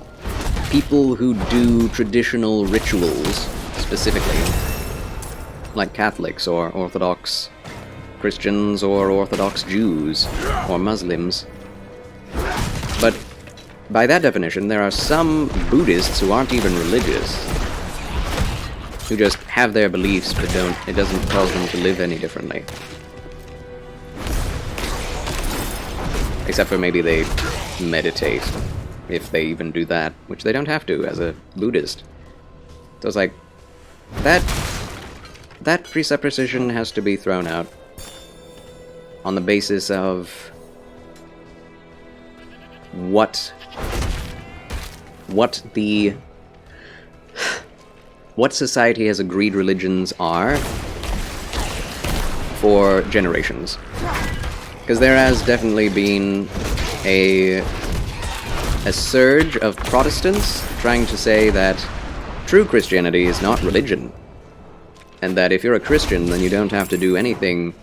S1: people who do traditional rituals, specifically. Like Catholics, or Orthodox Christians, or Orthodox Jews, or Muslims. But by that definition, there are some Buddhists who aren't even religious, who just have their beliefs, but it doesn't cause them to live any differently. Except for maybe they meditate, if they even do that, which they don't have to as a Buddhist. So it's like, that presupposition has to be thrown out on the basis of what society has agreed religions are for generations. Because there has definitely been a surge of Protestants trying to say that true Christianity is not religion, and that if you're a Christian, then you don't have to do anything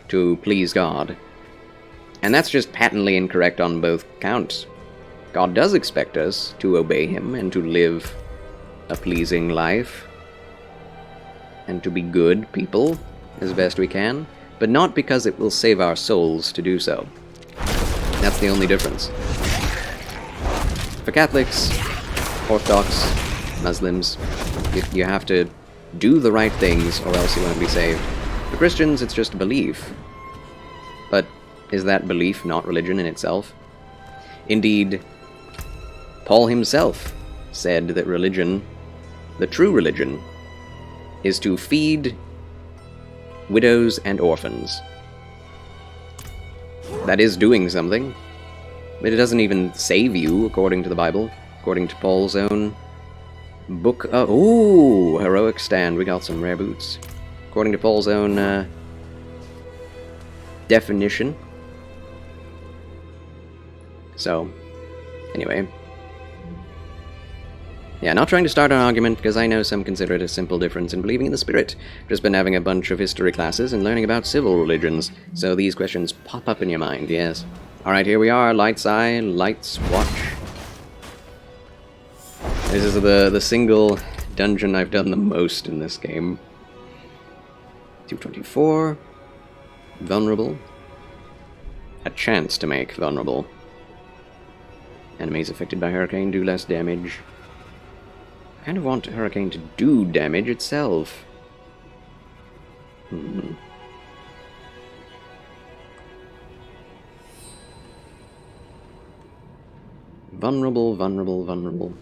S1: to please God. And that's just patently incorrect on both counts. God does expect us to obey Him and to live a pleasing life, and to be good people as best we can, but not because it will save our souls to do so. That's the only difference. For Catholics, Orthodox, Muslims, you have to do the right things or else you won't be saved. For Christians, it's just belief. But is that belief not religion in itself? Indeed, Paul himself said that religion, the true religion, is to feed widows and orphans. That is doing something, but it doesn't even save you, according to the Bible, according to Paul's own book. Ooh, heroic stand. We got some rare boots. According to Paul's own definition. So, anyway. Yeah, not trying to start an argument, because I know some consider it a simple difference in believing in the spirit. Just been having a bunch of history classes and learning about civil religions, so these questions pop up in your mind, yes. Alright, here we are, Light's Eye, Light's Watch. This is the single dungeon I've done the most in this game. 224. Vulnerable. A chance to make vulnerable. Enemies affected by hurricane do less damage. kind of want Hurricane to do damage itself. Vulnerable, vulnerable, vulnerable.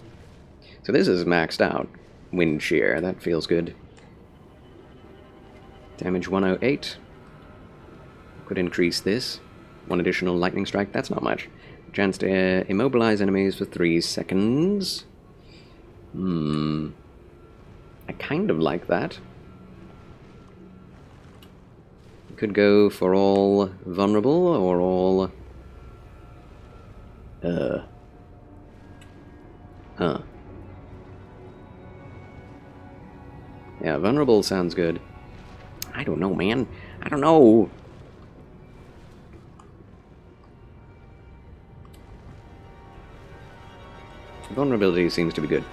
S1: So this is maxed out. Wind shear, that feels good. Damage 108. Could increase this. One additional lightning strike, that's not much. Chance to immobilize enemies for 3 seconds. I kind of like that. Could go for all vulnerable or all... Yeah, vulnerable sounds good. I don't know, man. I don't know. Vulnerability seems to be good.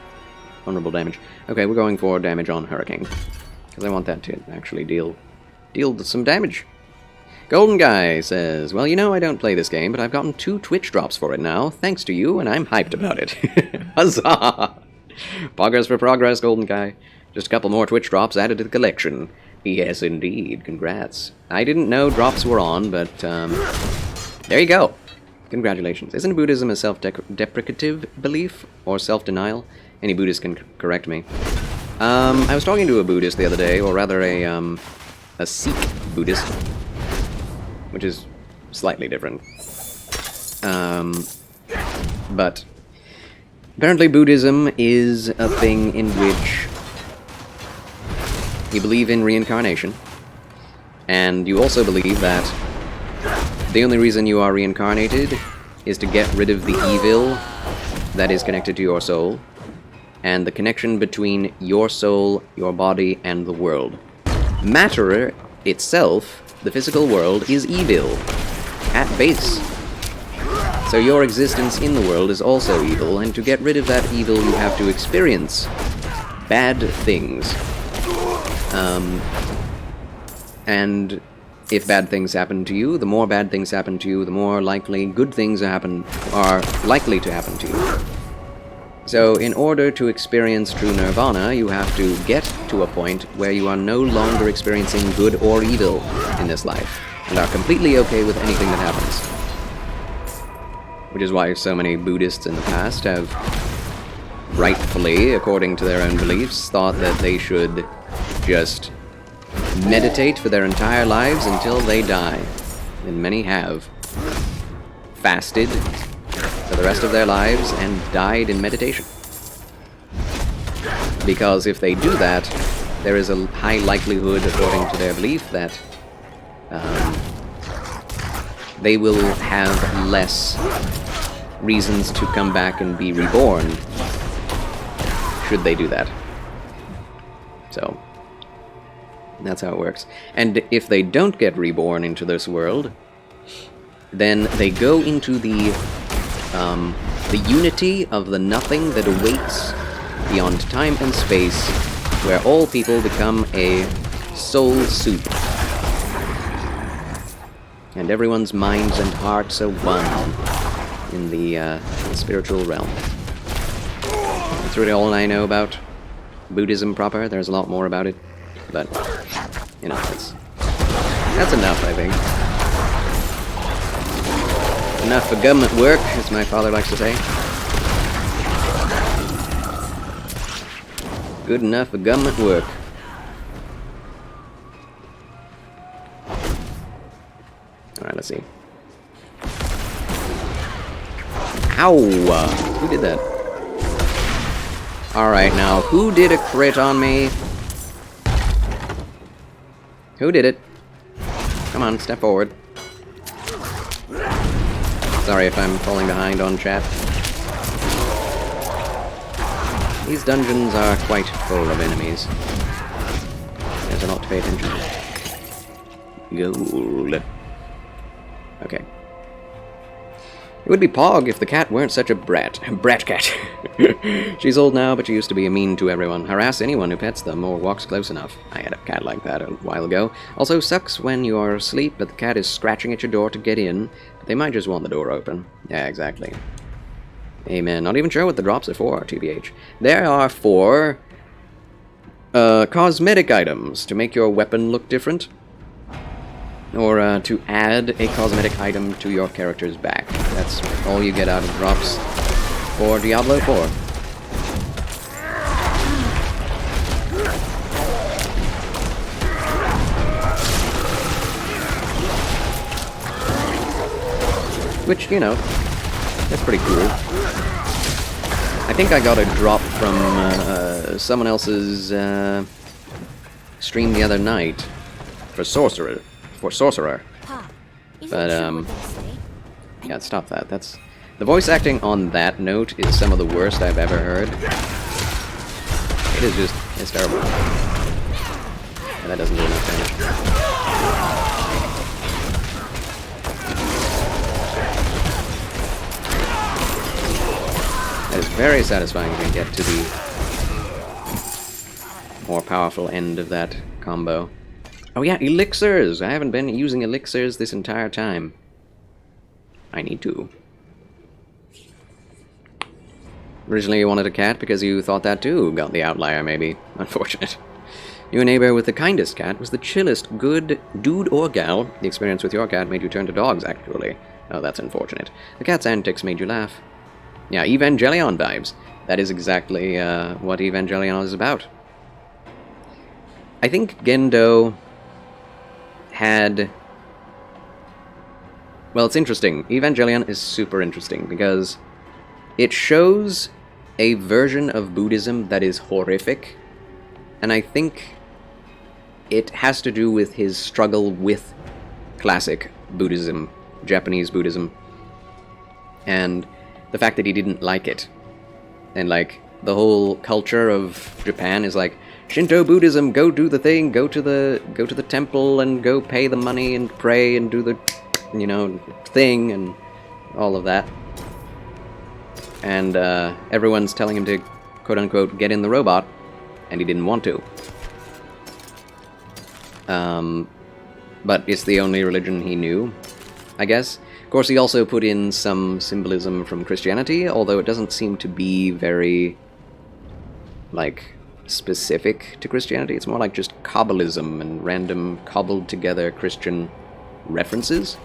S1: Vulnerable damage. Okay, we're going for damage on Hurricane. Because I want that to actually deal some damage. Golden Guy says, well, you know, I don't play this game, but I've gotten 2 Twitch drops for it now, thanks to you, and I'm hyped about it. Huzzah! Progress for progress, Golden Guy. Just a couple more Twitch drops added to the collection. Yes, indeed. Congrats. I didn't know drops were on, but, there you go. Congratulations. Isn't Buddhism a self-deprecative belief, or self-denial? Any Buddhist can correct me. I was talking to a Buddhist the other day, or rather a Sikh Buddhist, which is slightly different. But apparently Buddhism is a thing in which you believe in reincarnation, and you also believe that the only reason you are reincarnated is to get rid of the evil that is connected to your soul, and the connection between your soul, your body, and the world. Matter itself, the physical world, is evil at base. So your existence in the world is also evil, and to get rid of that evil you have to experience bad things. And if bad things happen to you, the more bad things happen to you, the more likely good things are likely to happen to you. So in order to experience true nirvana, you have to get to a point where you are no longer experiencing good or evil in this life, and are completely okay with anything that happens. Which is why so many Buddhists in the past have, rightfully, according to their own beliefs, thought that they should just meditate for their entire lives until they die. And many have fasted for the rest of their lives and died in meditation. Because if they do that, there is a high likelihood, according to their belief, that they will have less reasons to come back and be reborn should they do that. So that's how it works. And if they don't get reborn into this world, then they go into the unity of the nothing that awaits beyond time and space, where all people become a soul soup. And everyone's minds and hearts are one in the spiritual realm. That's really all I know about Buddhism proper. There's a lot more about it, but, you know, that's enough, I think. Enough for government work, as my father likes to say. Good enough for government work. Alright, let's see. Ow! Who did that? Alright, now, who did a crit on me? Who did it? Come on, step forward. Sorry if I'm falling behind on chat. These dungeons are quite full of enemies. There's a lot to pay attention to. Gold. Okay. It would be Pog if the cat weren't such a brat. Brat cat. She's old now, but she used to be mean to everyone. Harass anyone who pets them or walks close enough. I had a cat like that a while ago. Also sucks when you're asleep, but the cat is scratching at your door to get in. But they might just want the door open. Yeah, exactly. Amen. Not even sure what the drops are for, TBH. There are for cosmetic items to make your weapon look different. Or to add a cosmetic item to your character's back. That's all you get out of drops for Diablo 4. Which, you know, that's pretty cool. I think I got a drop from someone else's stream the other night for Sorcerer. But, yeah, stop that. That's... The voice acting on that note is some of the worst I've ever heard. It is just... it's terrible. And that doesn't do enough damage. That is very satisfying when you get to the more powerful end of that combo. Oh yeah, elixirs! I haven't been using elixirs this entire time. I need to. Originally you wanted a cat because you thought that too. Got the outlier, maybe. Unfortunate. Your neighbor with the kindest cat was the chillest good dude or gal. The experience with your cat made you turn to dogs, actually. Oh, that's unfortunate. The cat's antics made you laugh. Yeah, Evangelion vibes. That is exactly what Evangelion is about. I think Gendo had... Well, it's interesting. Evangelion is super interesting because it shows a version of Buddhism that is horrific, and I think it has to do with his struggle with classic Buddhism, Japanese Buddhism, and the fact that he didn't like it. And, like, the whole culture of Japan is like, Shinto Buddhism, go do the thing, go to the temple and go pay the money and pray and do the, you know, thing and all of that. And everyone's telling him to, quote-unquote, get in the robot, and he didn't want to. But it's the only religion he knew, I guess. Of course, he also put in some symbolism from Christianity, although it doesn't seem to be very, like, specific to Christianity. It's more like just Kabbalism and random cobbled together Christian references.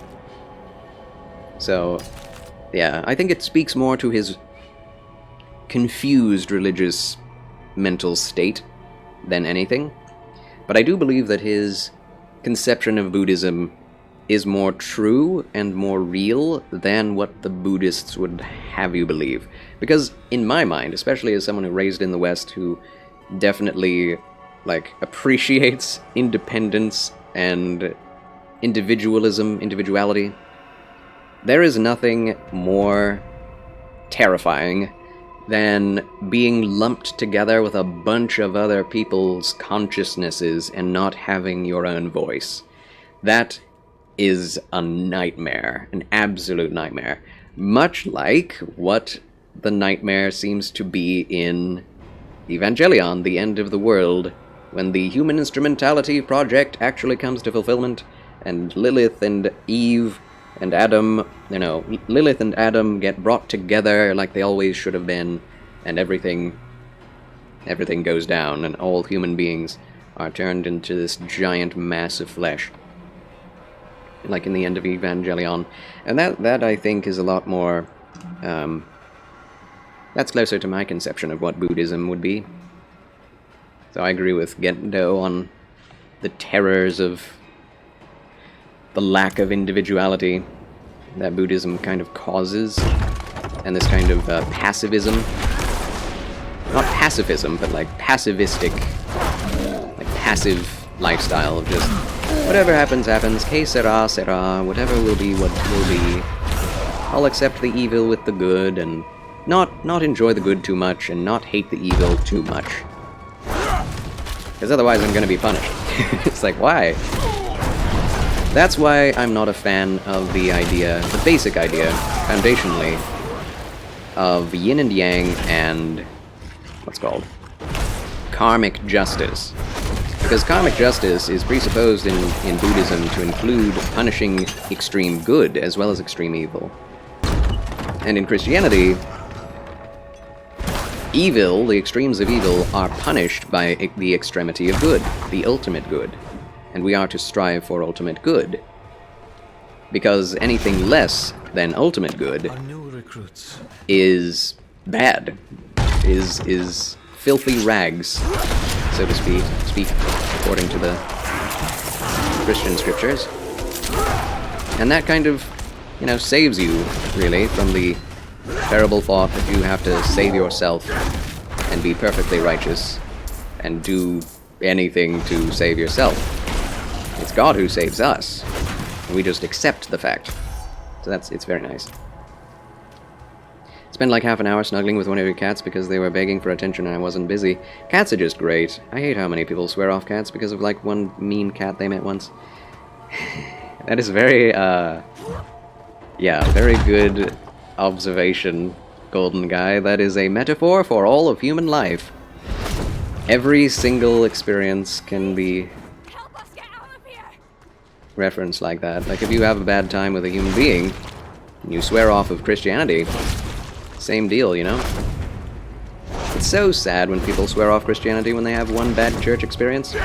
S1: So, yeah, I think it speaks more to his confused religious mental state than anything. But I do believe that his conception of Buddhism is more true and more real than what the Buddhists would have you believe. Because in my mind, especially as someone who raised in the West who definitely, like, appreciates independence and individuality, there is nothing more terrifying than being lumped together with a bunch of other people's consciousnesses and not having your own voice. That is a nightmare, an absolute nightmare. Much like what the nightmare seems to be in Evangelion, the end of the world, when the human instrumentality project actually comes to fulfillment, and Lilith and Eve and Adam, you know, Lilith and Adam get brought together like they always should have been, and everything goes down, and all human beings are turned into this giant mass of flesh. Like in the end of Evangelion. And that I think is a lot more, that's closer to my conception of what Buddhism would be. So I agree with Gendo on the terrors of the lack of individuality that Buddhism kind of causes, and this kind of passivism. Not pacifism, but like passivistic, like passive lifestyle of just whatever happens, happens, que sera, sera, whatever will be, what will be. I'll accept the evil with the good, and not enjoy the good too much, and not hate the evil too much. Because otherwise I'm gonna be punished. It's like, why? That's why I'm not a fan of the idea, the basic idea, foundationally, of yin and yang and, what's called, karmic justice. Because karmic justice is presupposed in Buddhism to include punishing extreme good as well as extreme evil. And in Christianity, Evil, the extremes of evil, are punished by the extremity of good, the ultimate good. And we are to strive for ultimate good. Because anything less than ultimate good is bad, is filthy rags, so to speak, according to the Christian scriptures. And that kind of, saves you, really, from the terrible thought that you have to save yourself and be perfectly righteous and do anything to save yourself. It's God who saves us. We just accept the fact. So it's very nice. Spent like half an hour snuggling with one of your cats because they were begging for attention and I wasn't busy. Cats are just great. I hate how many people swear off cats because of like one mean cat they met once. That is very, very good observation, Golden Guy. That is a metaphor for all of human life. Every single experience can be referenced like that. Like if you have a bad time with a human being, and you swear off of Christianity, same deal, It's so sad when people swear off Christianity when they have one bad church experience.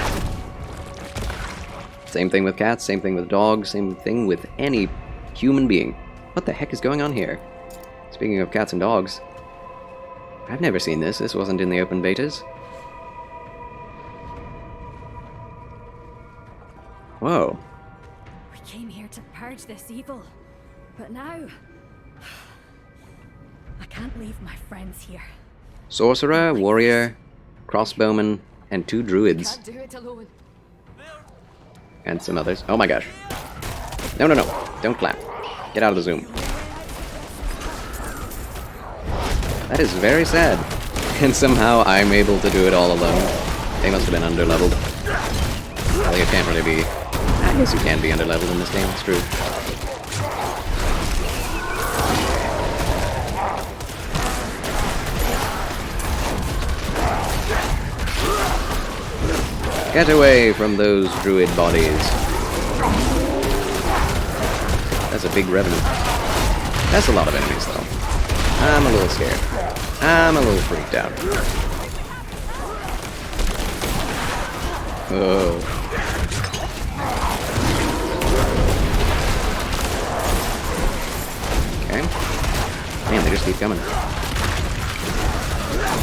S1: Same thing with cats, same thing with dogs, same thing with any human being. What the heck is going on here? Speaking of cats and dogs, I've never seen this. This wasn't in the open betas. Whoa.
S6: We came here to purge this evil, but now I can't leave my friends here.
S1: Sorcerer, warrior, crossbowman, and 2 druids.
S2: Can't do it alone.
S1: And some others. Oh my gosh. No. Don't clap. Get out of the zoom. That is very sad. And somehow I'm able to do it all alone. They must have been underleveled. Well, you can't really be... I guess you can be underleveled in this game, it's true. Get away from those druid bodies. That's a big revenue. That's a lot of enemies, though. I'm a little scared. I'm a little freaked out. Oh. Okay. Man, they just keep coming.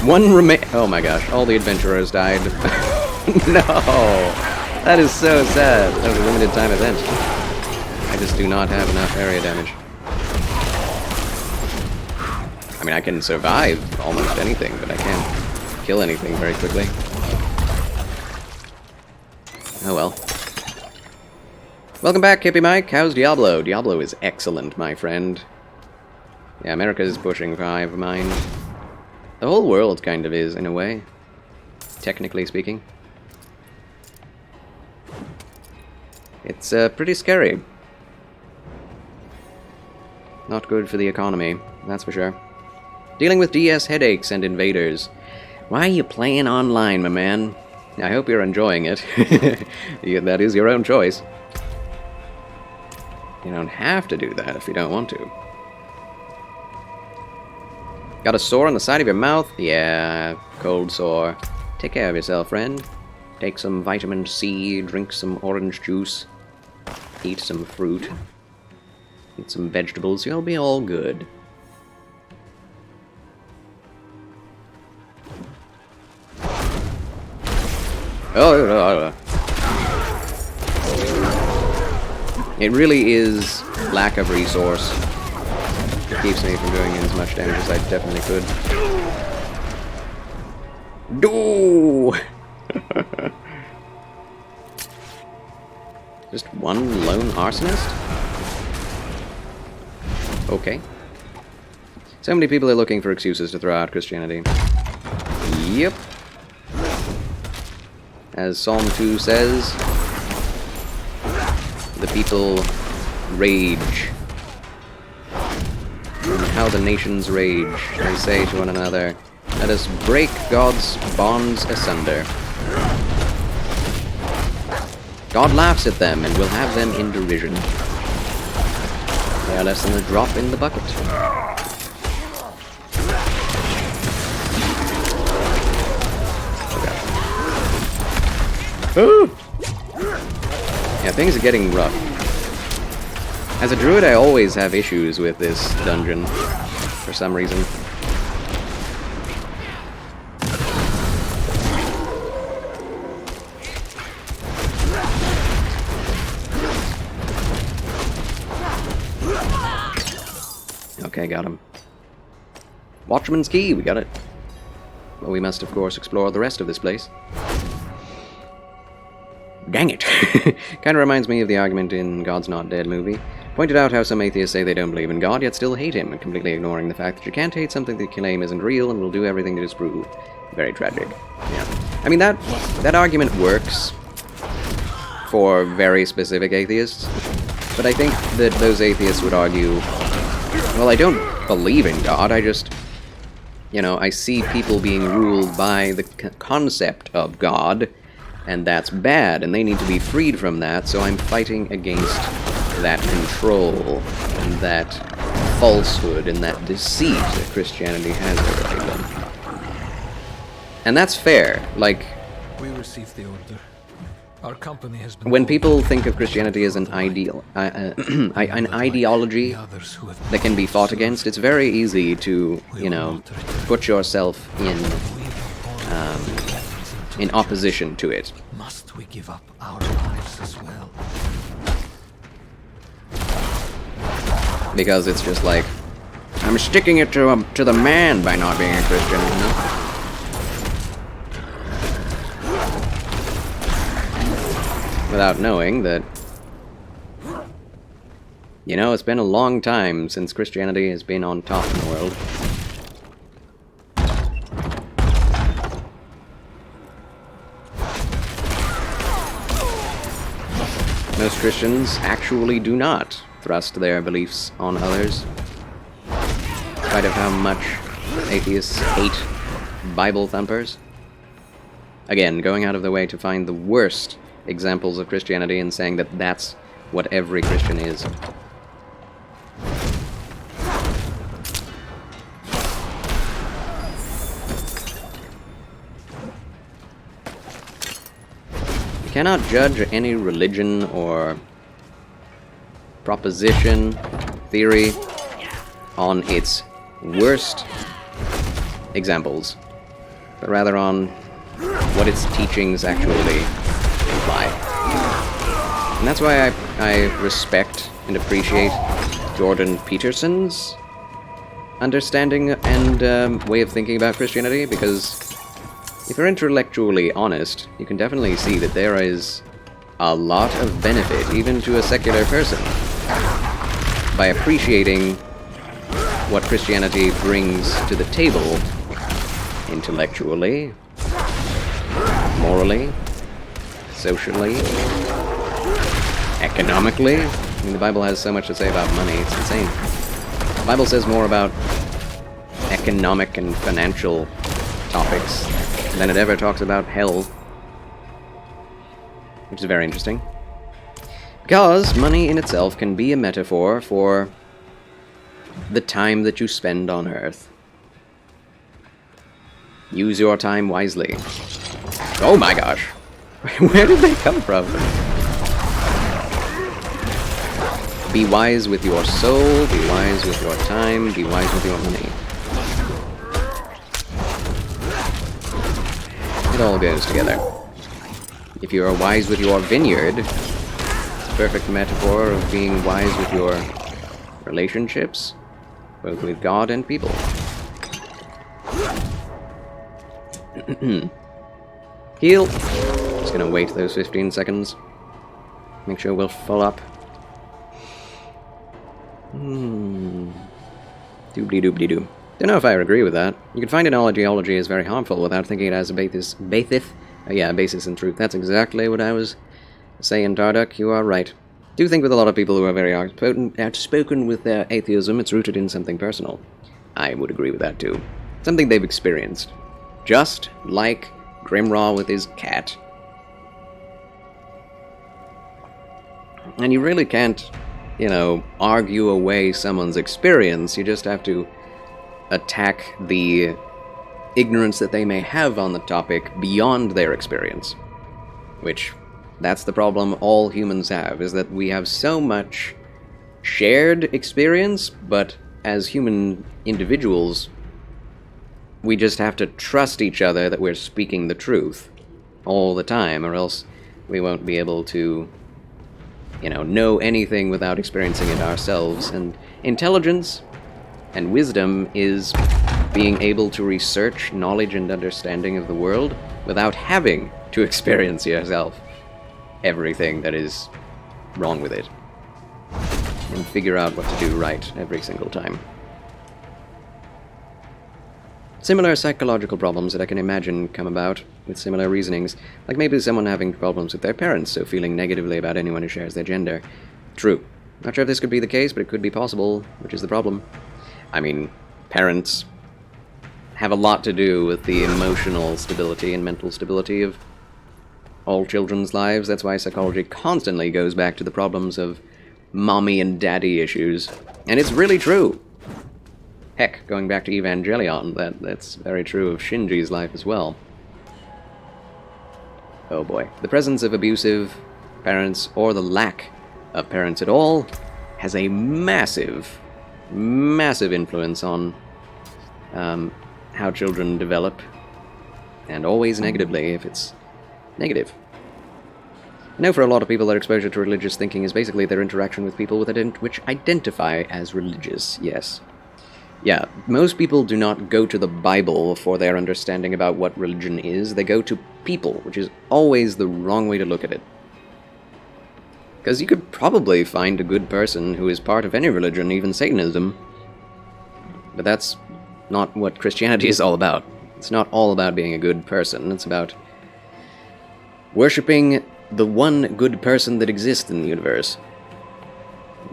S1: One remain. Oh my gosh, all the adventurers died. No! That is so sad. That was a limited time event. I just do not have enough area damage. I mean, I can survive almost anything, but I can't kill anything very quickly. Oh well. Welcome back, Hippie Mike. How's Diablo? Diablo is excellent, my friend. Yeah, America is pushing Hive Mind. The whole world kind of is, in a way. Technically speaking. It's pretty scary. Not good for the economy, that's for sure. Dealing with DS headaches and invaders. Why are you playing online, my man? I hope you're enjoying it. That is your own choice. You don't have to do that if you don't want to. Got a sore on the side of your mouth? Yeah, cold sore. Take care of yourself, friend. Take some vitamin C, drink some orange juice, eat some fruit, eat some vegetables, you'll be all good. Oh. It really is lack of resource that keeps me from doing as much damage as I definitely could. Do! Just one lone arsonist? Okay. So many people are looking for excuses to throw out Christianity. Yep. As Psalm 2 says, the people rage. And how the nations rage. They say to one another, let us break God's bonds asunder. God laughs at them and will have them in derision. They are less than a drop in the bucket. Yeah, things are getting rough. As a druid, I always have issues with this dungeon, for some reason. Okay, got him. Watchman's Key, we got it. Well, we must, of course, explore the rest of this place. Dang it! Kinda reminds me of the argument in God's Not Dead movie. Pointed out how some atheists say they don't believe in God, yet still hate him, and completely ignoring the fact that you can't hate something that you claim isn't real and will do everything to disprove. Very tragic. Yeah. I mean, that argument works for very specific atheists, but I think that those atheists would argue, well, I don't believe in God, I just, you know, I see people being ruled by the concept of God, and that's bad, and they need to be freed from that, so I'm fighting against that control, and that falsehood, and that deceit that Christianity has over people. And that's fair, like,
S7: We received the order. Our company has been
S1: when people think of Christianity as an ideal, an ideology that can be fought against, it's very easy to, you know, put yourself in opposition to it.
S7: Must we give up our lives as well?
S1: Because it's just like, I'm sticking it to the man by not being a Christian, you know? Without knowing that, you know, it's been a long time since Christianity has been on top in the world. Most Christians actually do not thrust their beliefs on others, in spite of how much atheists hate Bible thumpers. Again, going out of their way to find the worst examples of Christianity and saying that that's what every Christian is. You cannot judge any religion or proposition, theory, on its worst examples, but rather on what its teachings actually imply. And that's why I respect and appreciate Jordan Peterson's understanding and way of thinking about Christianity, because if you're intellectually honest, you can definitely see that there is a lot of benefit, even to a secular person, by appreciating what Christianity brings to the table intellectually, morally, socially, economically. I mean, the Bible has so much to say about money, it's insane. The Bible says more about economic and financial topics than it ever talks about hell, which is very interesting. Because money in itself can be a metaphor for the time that you spend on Earth. Use your time wisely. Oh my gosh! Where did they come from? Be wise with your soul, be wise with your time, be wise with your money. It all goes together. If you are wise with your vineyard, it's a perfect metaphor of being wise with your relationships, both with God and people. Heal. Just gonna wait those 15 seconds. Make sure we'll full up. Doobly-doobly-doo. Don't know if I agree with that. You can find an ideology is very harmful without thinking it has a basis in truth. That's exactly what I was saying, Tarduk. You are right. Do think with a lot of people who are very outspoken with their atheism, it's rooted in something personal. I would agree with that too. Something they've experienced. Just like Grimraw with his cat. And you really can't, you know, argue away someone's experience. You just have to attack the ignorance that they may have on the topic beyond their experience. Which, that's the problem all humans have, is that we have so much shared experience, but as human individuals, we just have to trust each other that we're speaking the truth all the time, or else we won't be able to, know anything without experiencing it ourselves. And intelligence and wisdom is being able to research knowledge and understanding of the world without having to experience yourself everything that is wrong with it, and figure out what to do right every single time. Similar psychological problems that I can imagine come about with similar reasonings, like maybe someone having problems with their parents, so feeling negatively about anyone who shares their gender. True. Not sure if this could be the case, but it could be possible, which is the problem. I mean, parents have a lot to do with the emotional stability and mental stability of all children's lives. That's why psychology constantly goes back to the problems of mommy and daddy issues. And it's really true. Heck, going back to Evangelion, that's very true of Shinji's life as well. Oh boy. The presence of abusive parents, or the lack of parents at all, has a massive, massive influence on how children develop, and always negatively if it's negative. I know for a lot of people their exposure to religious thinking is basically their interaction with people which identify as religious, yes. Yeah, most people do not go to the Bible for their understanding about what religion is. They go to people, which is always the wrong way to look at it. Because you could probably find a good person who is part of any religion, even Satanism. But that's not what Christianity is all about. It's not all about being a good person. It's about worshipping the one good person that exists in the universe.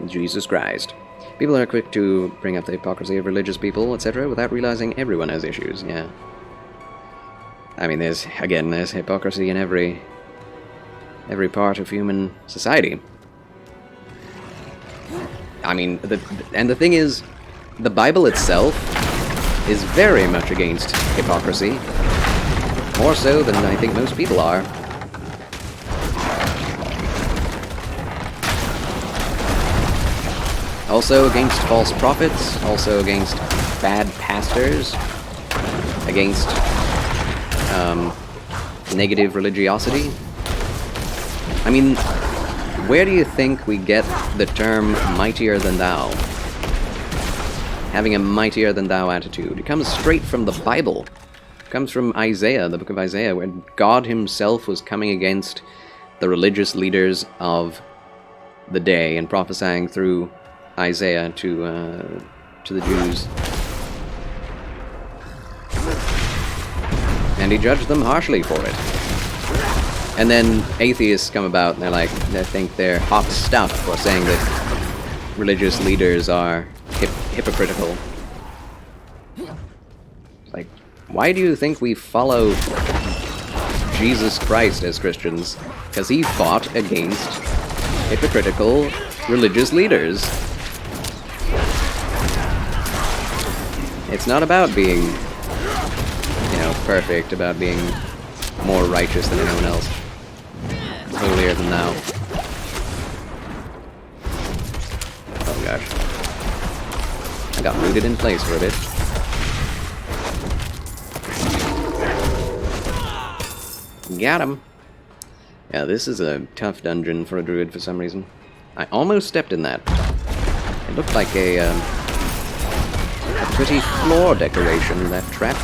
S1: Jesus Christ. People are quick to bring up the hypocrisy of religious people, etc., without realizing everyone has issues, yeah. I mean, there's hypocrisy in every part of human society. I mean, the thing is, the Bible itself is very much against hypocrisy. More so than I think most people are. Also against false prophets, also against bad pastors, against negative religiosity. I mean, where do you think we get the term mightier than thou? Having a mightier than thou attitude. It comes straight from the Bible. It comes from Isaiah, the book of Isaiah, where God himself was coming against the religious leaders of the day and prophesying through Isaiah to the Jews. And he judged them harshly for it. And then atheists come about and they think they're hot stuff for saying that religious leaders are hypocritical. Like, why do you think we follow Jesus Christ as Christians? Because he fought against hypocritical religious leaders. It's not about being, perfect, about being more righteous than anyone else. Holier than thou. Oh gosh. I got rooted in place for a bit. Got him. Yeah, this is a tough dungeon for a druid for some reason. I almost stepped in that. It looked like a pretty floor decoration, that trap.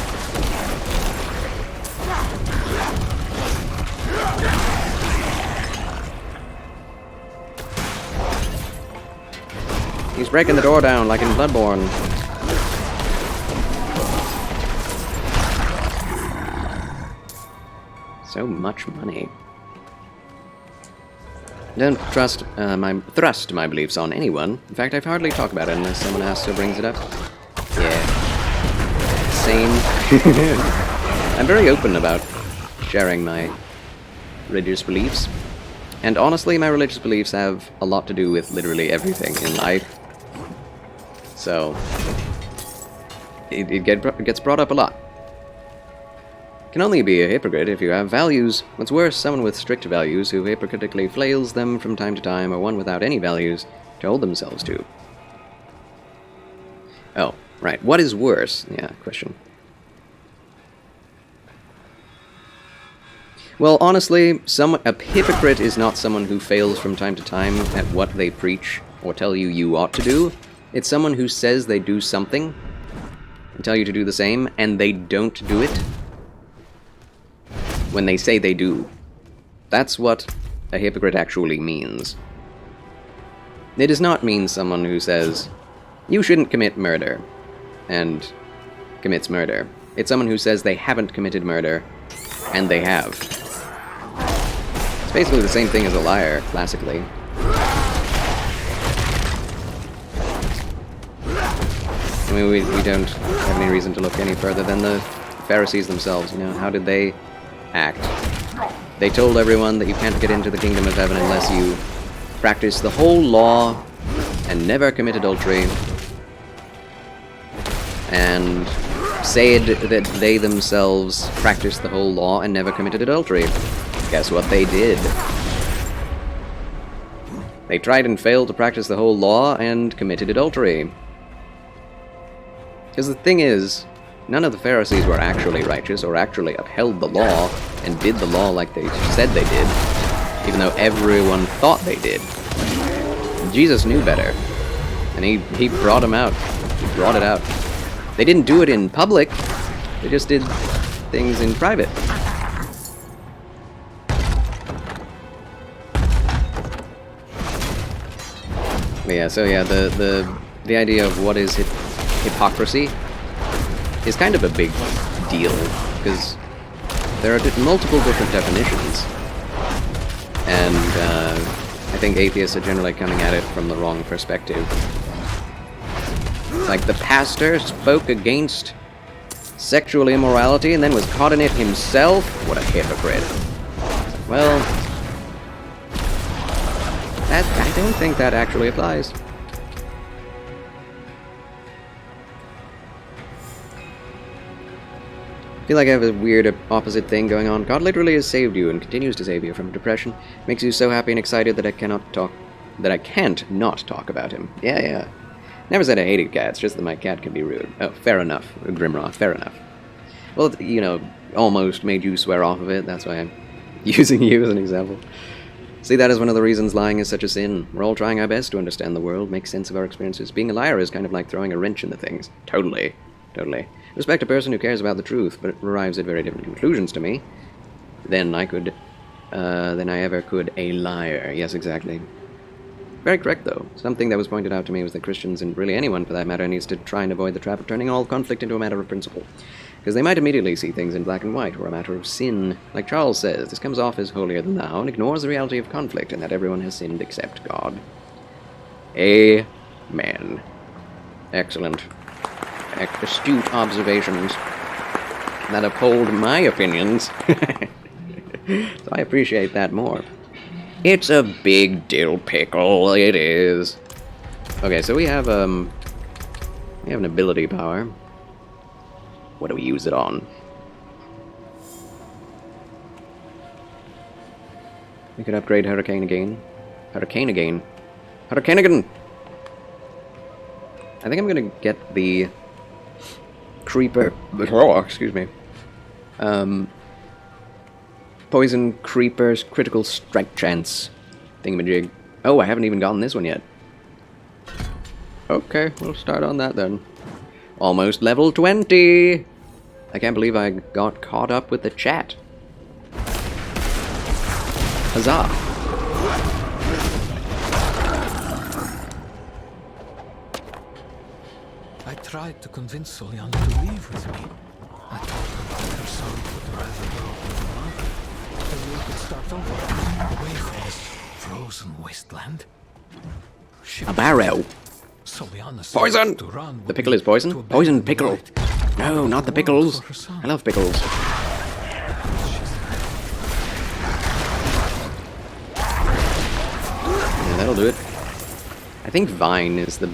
S1: He's breaking the door down like in Bloodborne. So much money. Don't thrust my beliefs on anyone. In fact, I've hardly talked about it unless someone else still brings it up. Yeah. Same. I'm very open about sharing my religious beliefs. And honestly, my religious beliefs have a lot to do with literally everything in life. So, it gets brought up a lot. Can only be a hypocrite if you have values. What's worse, someone with strict values who hypocritically flails them from time to time, or one without any values to hold themselves to. Oh, right. What is worse? Yeah, question. Well, honestly, a hypocrite is not someone who fails from time to time at what they preach or tell you you ought to do. It's someone who says they do something and tell you to do the same, and they don't do it when they say they do. That's what a hypocrite actually means. It does not mean someone who says, you shouldn't commit murder, and commits murder. It's someone who says they haven't committed murder, and they have. It's basically the same thing as a liar, classically. I mean, we don't have any reason to look any further than the Pharisees themselves. You know, how did they act? They told everyone that you can't get into the kingdom of heaven unless you practice the whole law and never commit adultery, and said that they themselves practiced the whole law and never committed adultery. Guess what they did? They tried and failed to practice the whole law and committed adultery. Because the thing is, none of the Pharisees were actually righteous or actually upheld the law and did the law like they said they did, even though everyone thought they did. Jesus knew better, and he brought them out. He brought it out. They didn't do it in public, they just did things in private. But yeah, so yeah, the idea of what is hypocrisy is kind of a big deal, because there are multiple different definitions, and I think atheists are generally coming at it from the wrong perspective. It's like the pastor spoke against sexual immorality and then was caught in it himself? What a hypocrite. Well, I don't think that actually applies. I feel like I have a weird opposite thing going on. God literally has saved you and continues to save you from depression. Makes you so happy and excited that I can't not talk about him. Yeah. Never said I hated cats, just that my cat can be rude. Oh, fair enough, Grimraw, fair enough. Well, you know, almost made you swear off of it, that's why I'm using you as an example. See, that is one of the reasons lying is such a sin. We're all trying our best to understand the world, make sense of our experiences. Being a liar is kind of like throwing a wrench into things. Totally. Respect a person who cares about the truth, but arrives at very different conclusions to me than I ever could a liar. Yes, exactly. Very correct, though. Something that was pointed out to me was that Christians, and really anyone for that matter, needs to try and avoid the trap of turning all conflict into a matter of principle. Because they might immediately see things in black and white, or a matter of sin. Like Charles says, this comes off as holier than thou, and ignores the reality of conflict, and that everyone has sinned except God. Amen. Excellent. Astute observations that uphold my opinions. So I appreciate that more. It's a big dill pickle, it is. Okay, so we have an ability power. What do we use it on? We could upgrade Hurricane again. Hurricane again. I think I'm gonna get the Creeper. Oh, excuse me. Poison Creeper's critical strike chance thingamajig. Oh, I haven't even gotten this one yet. Okay, we'll start on that then. Almost level 20! I can't believe I got caught up with the chat. Huzzah!
S7: I tried to convince Soliana to leave with me. I told her that her son would rather go with her mother, and we could start over, away from this frozen wasteland.
S1: A barrow!
S7: Soliana said
S1: Poison!
S7: to run
S1: The pickle is poison? Poison pickle! No, not the pickles! I love pickles. Yeah, that'll do it. I think Vine is the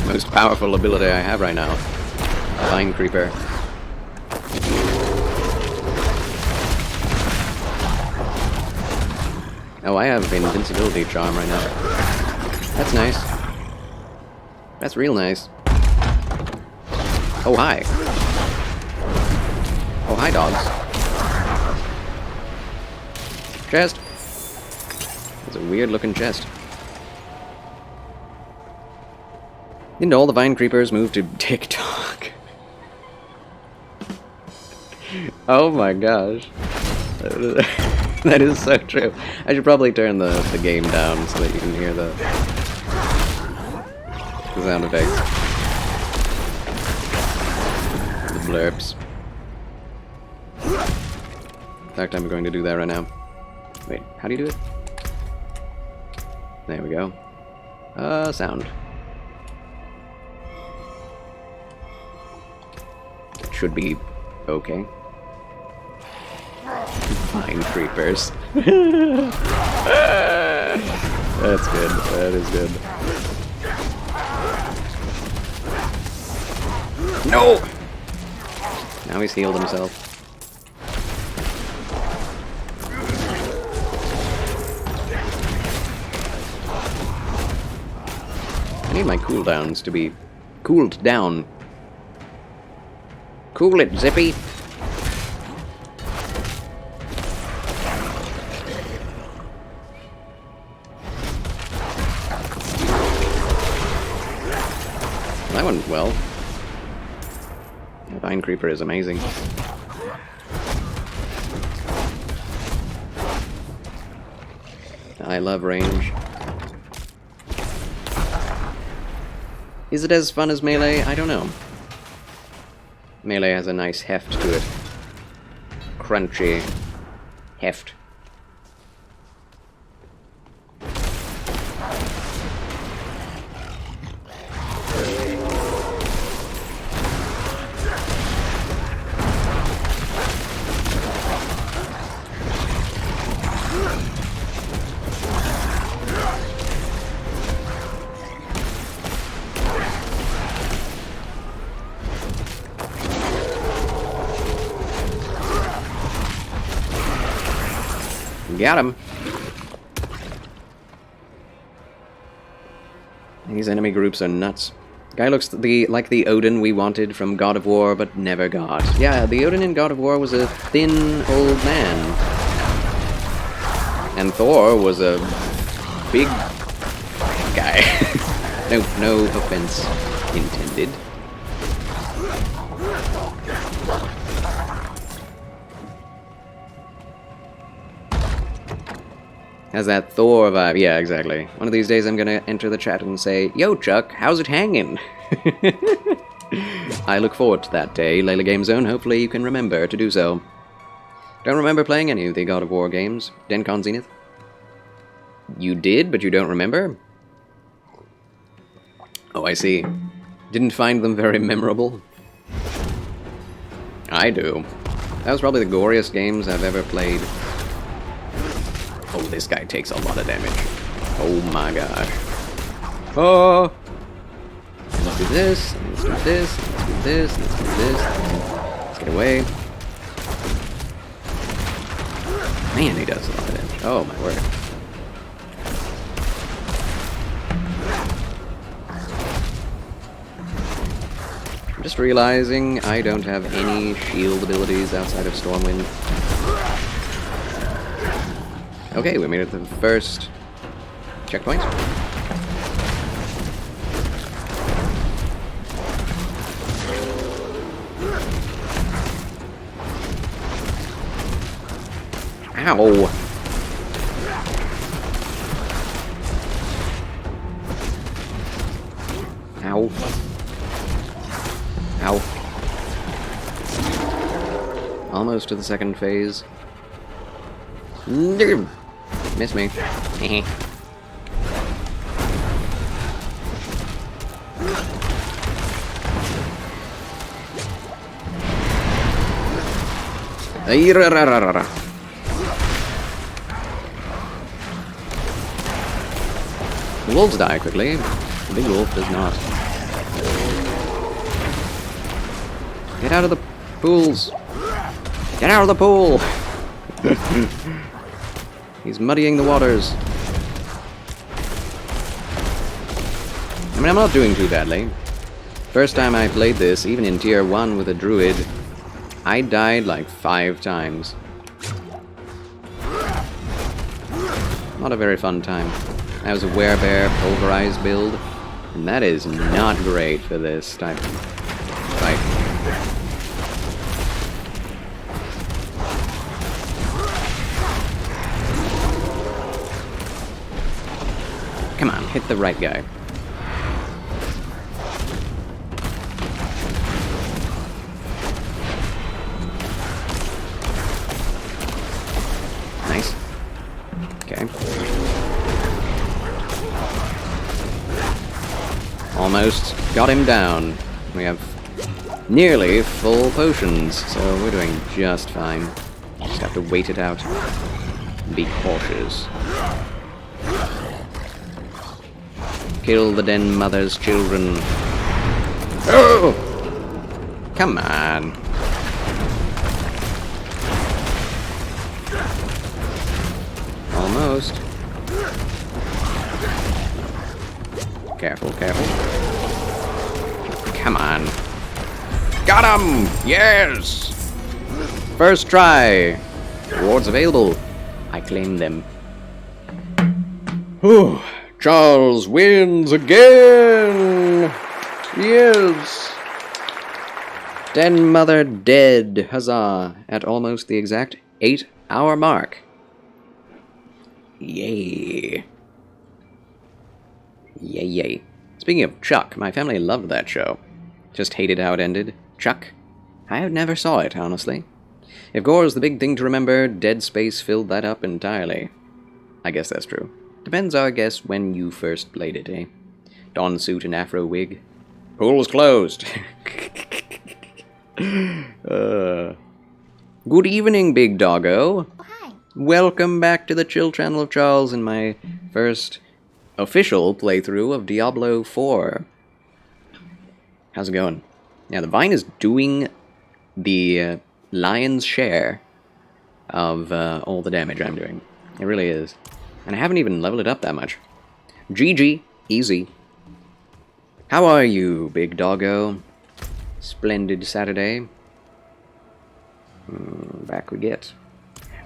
S1: most powerful ability I have right now. Vine Creeper. Oh, I have invincibility charm right now. That's nice. That's real nice. Oh, hi. Oh, hi, dogs. Chest. It's a weird-looking chest. Didn't all the vine creepers move to TikTok? Oh my gosh. That is so true. I should probably turn the game down so that you can hear the sound effects. The blurps. In fact, I'm going to do that right now. Wait, how do you do it? There we go. Sound. It should be okay. Vine creepers. That's good. That is good. No! Now he's healed himself. I need my cooldowns to be cooled down. Cool it, Zippy. That went well. The Vine Creeper is amazing. I love range. Is it as fun as Melee? I don't know. Melee has a nice heft to it. Crunchy heft. Got him. These enemy groups are nuts. Guy looks like the Odin we wanted from God of War, but never got. Yeah, the Odin in God of War was a thin old man. And Thor was a big guy. No offense intended. Has that Thor vibe. Yeah, exactly. One of these days I'm gonna enter the chat and say, "Yo, Chuck, how's it hanging?" I look forward to that day, Layla Game Zone. Hopefully you can remember to do so. Don't remember playing any of the God of War games? Dencon Zenith? You did, but you don't remember? Oh, I see. Didn't find them very memorable? I do. That was probably the goriest games I've ever played. Oh, this guy takes a lot of damage. Oh my gosh. Oh! Let's do this, let's do this, let's do this, let's do this. Let's get away. Man, he does a lot of damage. Oh my word. I'm just realizing I don't have any shield abilities outside of Stormwind. Okay, we made it to the first checkpoint. Ow! Ow. Ow. Almost to the second phase. Miss me. The wolves die quickly. The big wolf does not. Get out of the pools! Get out of the pool! He's muddying the waters. I mean, I'm not doing too badly. First time I played this, even in tier 1 with a druid, I died like 5 times. Not a very fun time. I was a werebear pulverized build, and that is not great for this type of fight. Come on, hit the right guy. Nice. Okay. Almost got him down. We have nearly full potions, so we're doing just fine. Just have to wait it out. Be cautious. Kill the den mother's children. Oh! Come on. Almost. Careful, careful. Come on. Got him! Yes! First try. Rewards available. I claim them. Whew. Charles wins again! Yes! Den mother dead. Huzzah. At almost the exact 8-hour mark. Yay. Yay, yay. Speaking of Chuck, my family loved that show. Just hated how it ended. Chuck? I never saw it, honestly. If gore is the big thing to remember, Dead Space filled that up entirely. I guess that's true. Depends, I guess, when you first played it, eh? Dawn suit and afro wig. Pool's closed. Good evening, big doggo.
S6: Hi.
S1: Welcome back to the Chill Channel of Charles in my first official playthrough of Diablo 4. How's it going? Yeah, the Vine is doing the lion's share of all the damage I'm doing. It really is. And I haven't even leveled it up that much. GG. Easy. How are you, big doggo? Splendid Saturday. Back we get.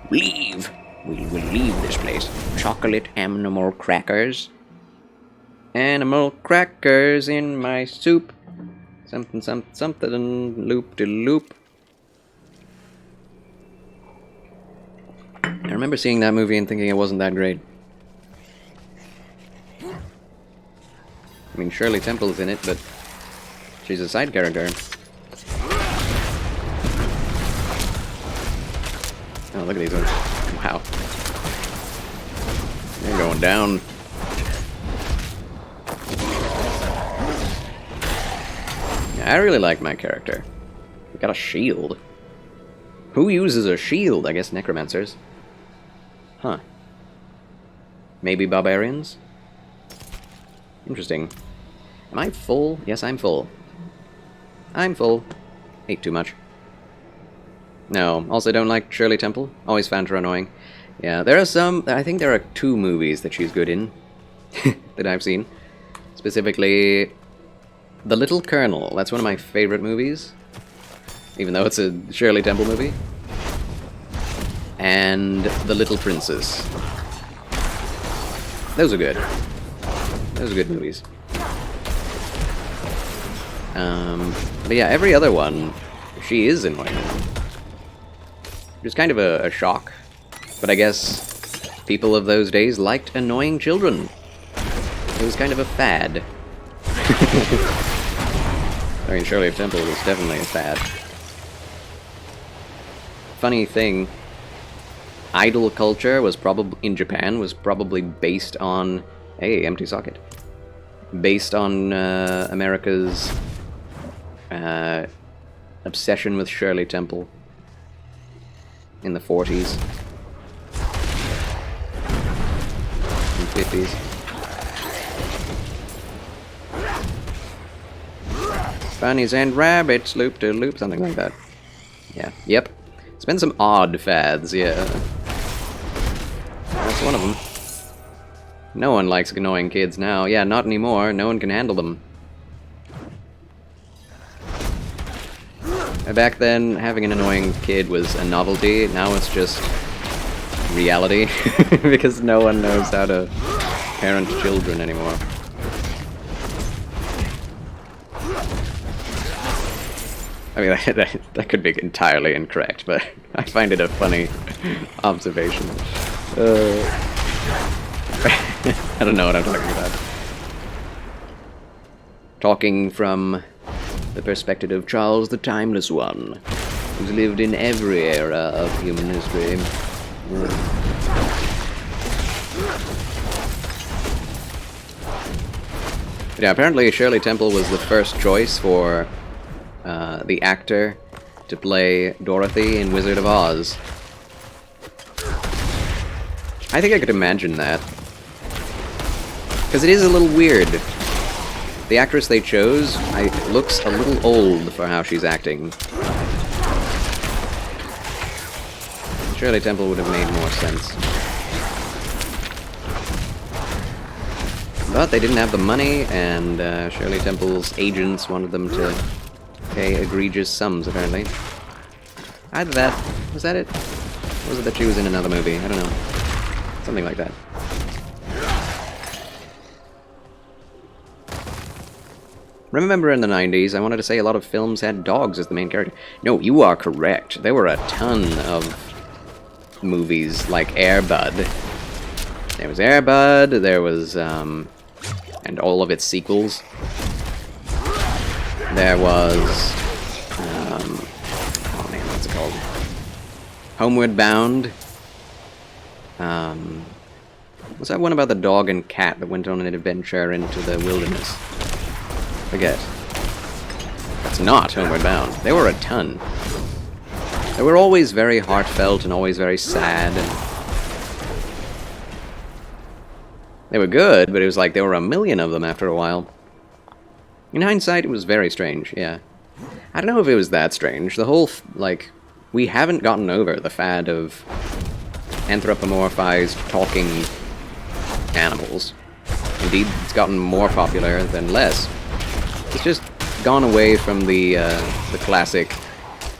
S1: Leave! We will leave this place. Chocolate animal crackers. Animal crackers in my soup. Something, something, something. Loop-de-loop. I remember seeing that movie and thinking it wasn't that great. I mean, Shirley Temple's in it, but she's a side character. Oh, look at these ones. Wow. They're going down. Yeah, I really like my character. We got a shield. Who uses a shield? I guess necromancers. Huh. Maybe barbarians? Interesting. Am I full? Yes, I'm full. I'm full. Ate too much. No, also don't like Shirley Temple. Always found her annoying. Yeah, there are some... I think there are 2 movies that she's good in. that I've seen. Specifically, The Little Colonel. That's one of my favorite movies. Even though it's a Shirley Temple movie. And The Little Princess. Those are good. Those are good movies. But yeah, every other one, she is annoying. It's kind of a shock. But I guess people of those days liked annoying children. It was kind of a fad. I mean, Shirley Temple was definitely a fad. Funny thing, idol culture was probably in Japan was probably based on empty socket. Based on America's obsession with Shirley Temple in the 40s and 50s. Bunnies and rabbits, loop-de-loop, something like that. Yeah, yep. It's been some odd fads, yeah. That's That's one of them. No one likes annoying kids now. Yeah, not anymore. No one can handle them. Back then, having an annoying kid was a novelty. Now it's just reality. Because no one knows how to parent children anymore. I mean, that could be entirely incorrect, but I find it a funny observation. I don't know what I'm talking about. Talking from the perspective of Charles the Timeless One, who's lived in every era of human history. Yeah, apparently Shirley Temple was the first choice for the actor to play Dorothy in Wizard of Oz. I think I could imagine that. Because it is a little weird. The actress they chose looks a little old for how she's acting. Shirley Temple would have made more sense. But they didn't have the money, and Shirley Temple's agents wanted them to pay egregious sums, apparently. Either that. Was that it? Or was it that she was in another movie? I don't know. Something like that. Remember in the 90s, I wanted to say a lot of films had dogs as the main character. No, you are correct. There were a ton of movies like Air Bud. There was Air Bud, there was, and all of its sequels. There was, oh man, what's it called? Homeward Bound. Was that one about the dog and cat that went on an adventure into the wilderness? Forget. That's not Homeward Bound. There were a ton. They were always very heartfelt and always very sad. And they were good, but it was like there were a million of them after a while. In hindsight, it was very strange, yeah. I don't know if it was that strange. The whole, like, we haven't gotten over the fad of anthropomorphized talking animals. Indeed, it's gotten more popular than less. It's just gone away from the classic,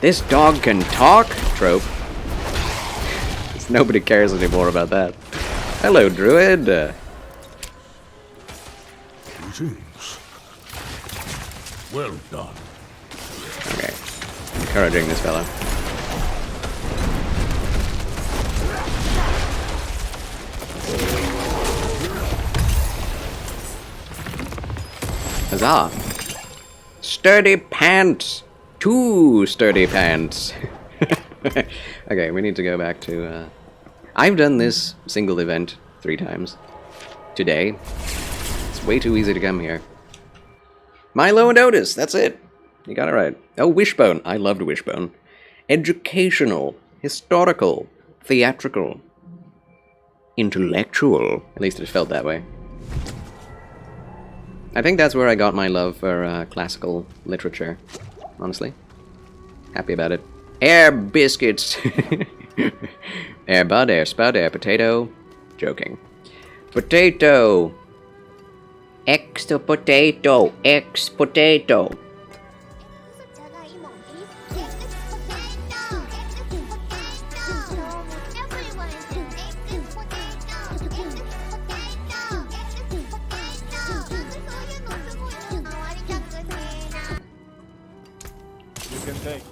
S1: this dog can talk trope. Nobody cares anymore about that. Hello, Druid.
S4: Greetings. Well done.
S1: Okay. Encouraging this fellow. Huzzah! Sturdy pants! 2 sturdy pants! Okay, we need to go back to, I've done this single event 3 times. Today. It's way too easy to come here. Milo and Otis, that's it! You got it right. Oh, Wishbone. I loved Wishbone. Educational. Historical. Theatrical. Intellectual. At least it felt that way. I think that's where I got my love for classical literature, honestly. Happy about it. Air biscuits! Air bud, air spud, air potato. Joking. Potato! Extra potato! Ex potato!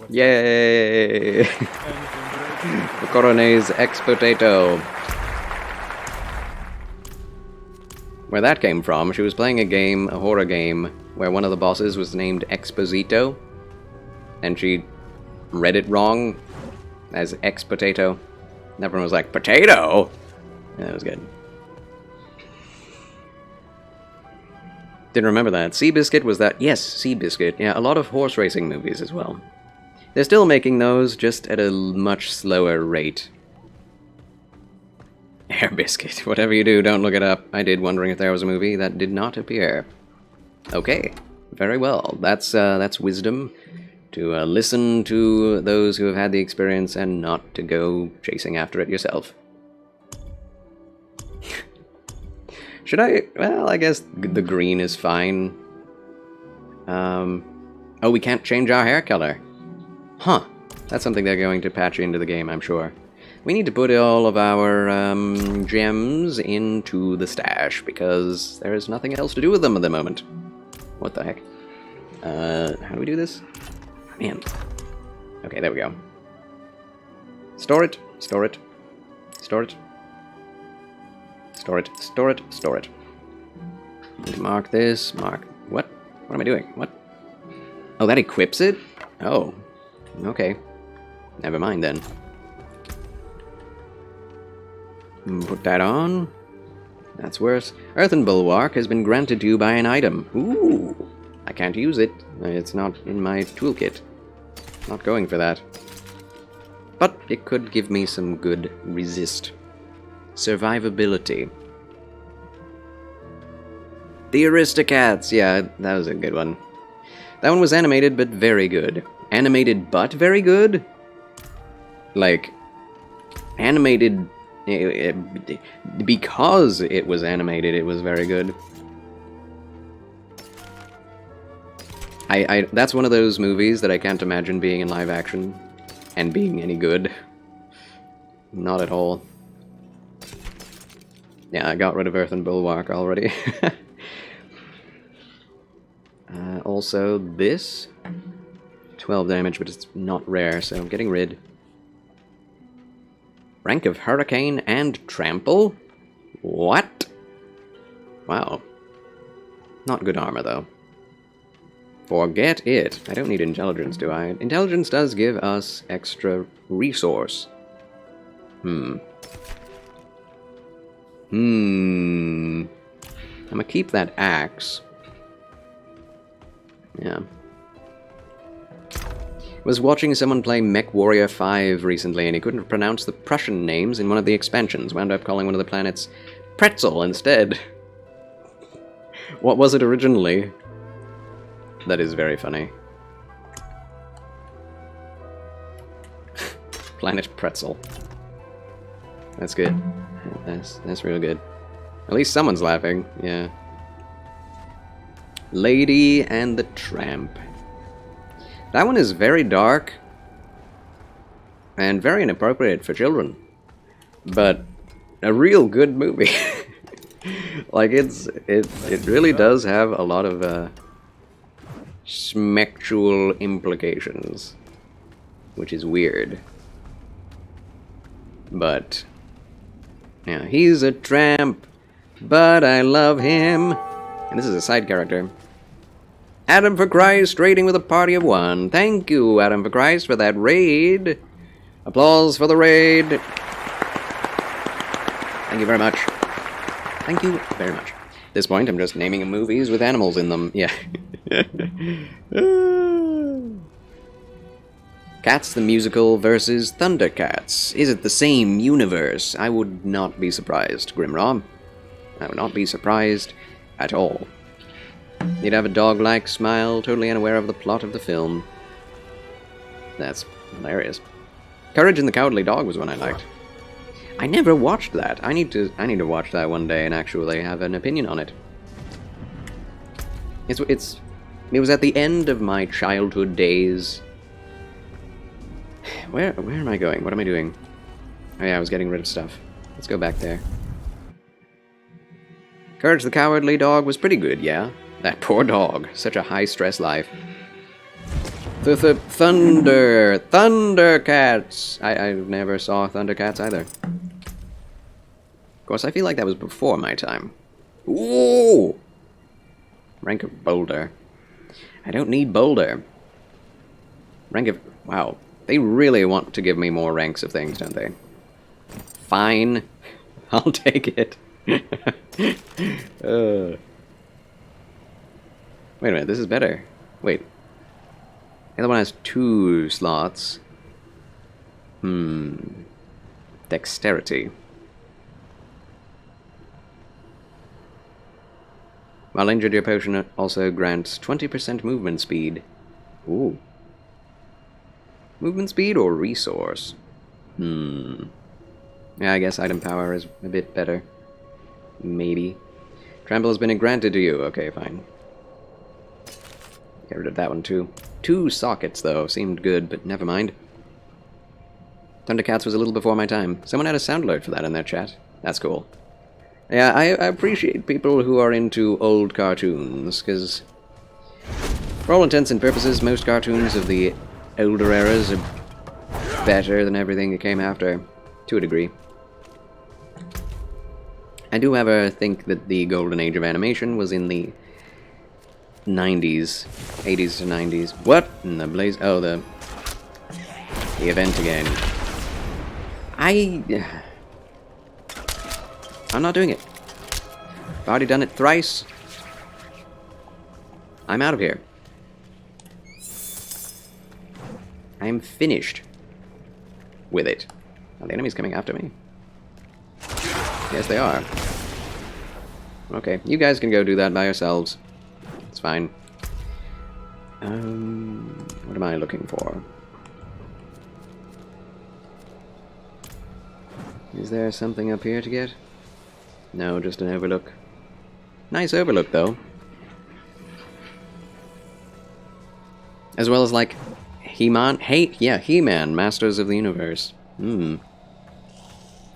S1: Yay! The Corona's ex-potato. Where that came from, she was playing a game, a horror game, where one of the bosses was named Exposito, and she read it wrong as ex-potato. And everyone was like, potato? Yeah, that was good. Didn't remember that. Seabiscuit was that. Yes, Seabiscuit. Yeah, a lot of horse racing movies as well. They're still making those, just at a much slower rate. Air Biscuit. Whatever you do, don't look it up. I did, wondering if there was a movie that did not appear. Okay, very well. That's wisdom. To listen to those who have had the experience and not to go chasing after it yourself. Should I? Well, I guess the green is fine. Oh, we can't change our hair color. Huh. That's something they're going to patch into the game, I'm sure. We need to put all of our gems into the stash, because there is nothing else to do with them at the moment. What the heck? How do we do this? Man. Okay, there we go. Store it, store it, store it. Store it, store it, store it. Need to mark this, mark... What? What am I doing? What? Oh, that equips it? Oh. Okay. Never mind then. Put that on. That's worse. Earthen Bulwark has been granted to you by an item. Ooh. I can't use it. It's not in my toolkit. Not going for that. But it could give me some good resist. Survivability. The Aristocats! Yeah, that was a good one. That one was animated, but very good. Animated, but very good? Like, animated... because it was animated, it was very good. That's one of those movies that I can't imagine being in live action and being any good. Not at all. Yeah, I got rid of Earthen Bulwark already. Also, this. 12 damage, but it's not rare, so I'm getting rid. Rank of Hurricane and Trample? What? Wow. Not good armor, though. Forget it. I don't need intelligence, do I? Intelligence does give us extra resource. I'm gonna keep that axe. Yeah. Was watching someone play Mech Warrior 5 recently, and he couldn't pronounce the Prussian names in one of the expansions. Wound up calling one of the planets Pretzel instead. What was it originally? That is very funny. Planet Pretzel. That's good. That's real good. At least someone's laughing, yeah. Lady and the Tramp. That one is very dark and very inappropriate for children, but a real good movie. Like it really does have a lot of smexual implications, which is weird. But yeah, he's a tramp, but I love him. And this is a side character. Adam for Christ, raiding with a party of one. Thank you, Adam for Christ, for that raid. Applause for the raid. Thank you very much. Thank you very much. At this point, I'm just naming movies with animals in them. Yeah. Cats the Musical versus Thundercats. Is it the same universe? I would not be surprised, Grimraw. I would not be surprised at all. You'd have a dog-like smile, totally unaware of the plot of the film. That's hilarious. Courage and the Cowardly Dog was one I liked. I never watched that. I need to watch that one day and actually have an opinion on it. It was at the end of my childhood days. Where am I going? What am I doing? Oh yeah, I was getting rid of stuff. Let's go back there. Courage the Cowardly Dog was pretty good, yeah. That poor dog. Such a high-stress life. Thundercats! I never saw Thundercats either. Of course, I feel like that was before my time. Ooh! Rank of Boulder. I don't need Boulder. Rank of... Wow. They really want to give me more ranks of things, don't they? Fine. I'll take it. Wait a minute, this is better. Wait. The other one has 2 slots. Dexterity. While injured, your potion also grants 20% movement speed. Ooh. Movement speed or resource? Yeah, I guess item power is a bit better. Maybe. Trample has been granted to you. Okay, fine. Get rid of that one too. 2 sockets, though. Seemed good, but never mind. Thundercats was a little before my time. Someone had a sound alert for that in their chat. That's cool. Yeah, I appreciate people who are into old cartoons, because for all intents and purposes, most cartoons of the older eras are better than everything that came after, to a degree. I do ever think that the golden age of animation was in the 90s, 80s to 90s. What in the blaze? Oh, the event again. I'm not doing it. I've already done it thrice. I'm out of here. I'm finished with it. Oh, the enemy's coming after me. Yes, they are. Okay, you guys can go do that by yourselves. It's fine. What am I looking for? Is there something up here to get? No, just an overlook. Nice overlook, though. As well as, like, He-Man? He-Man, Masters of the Universe.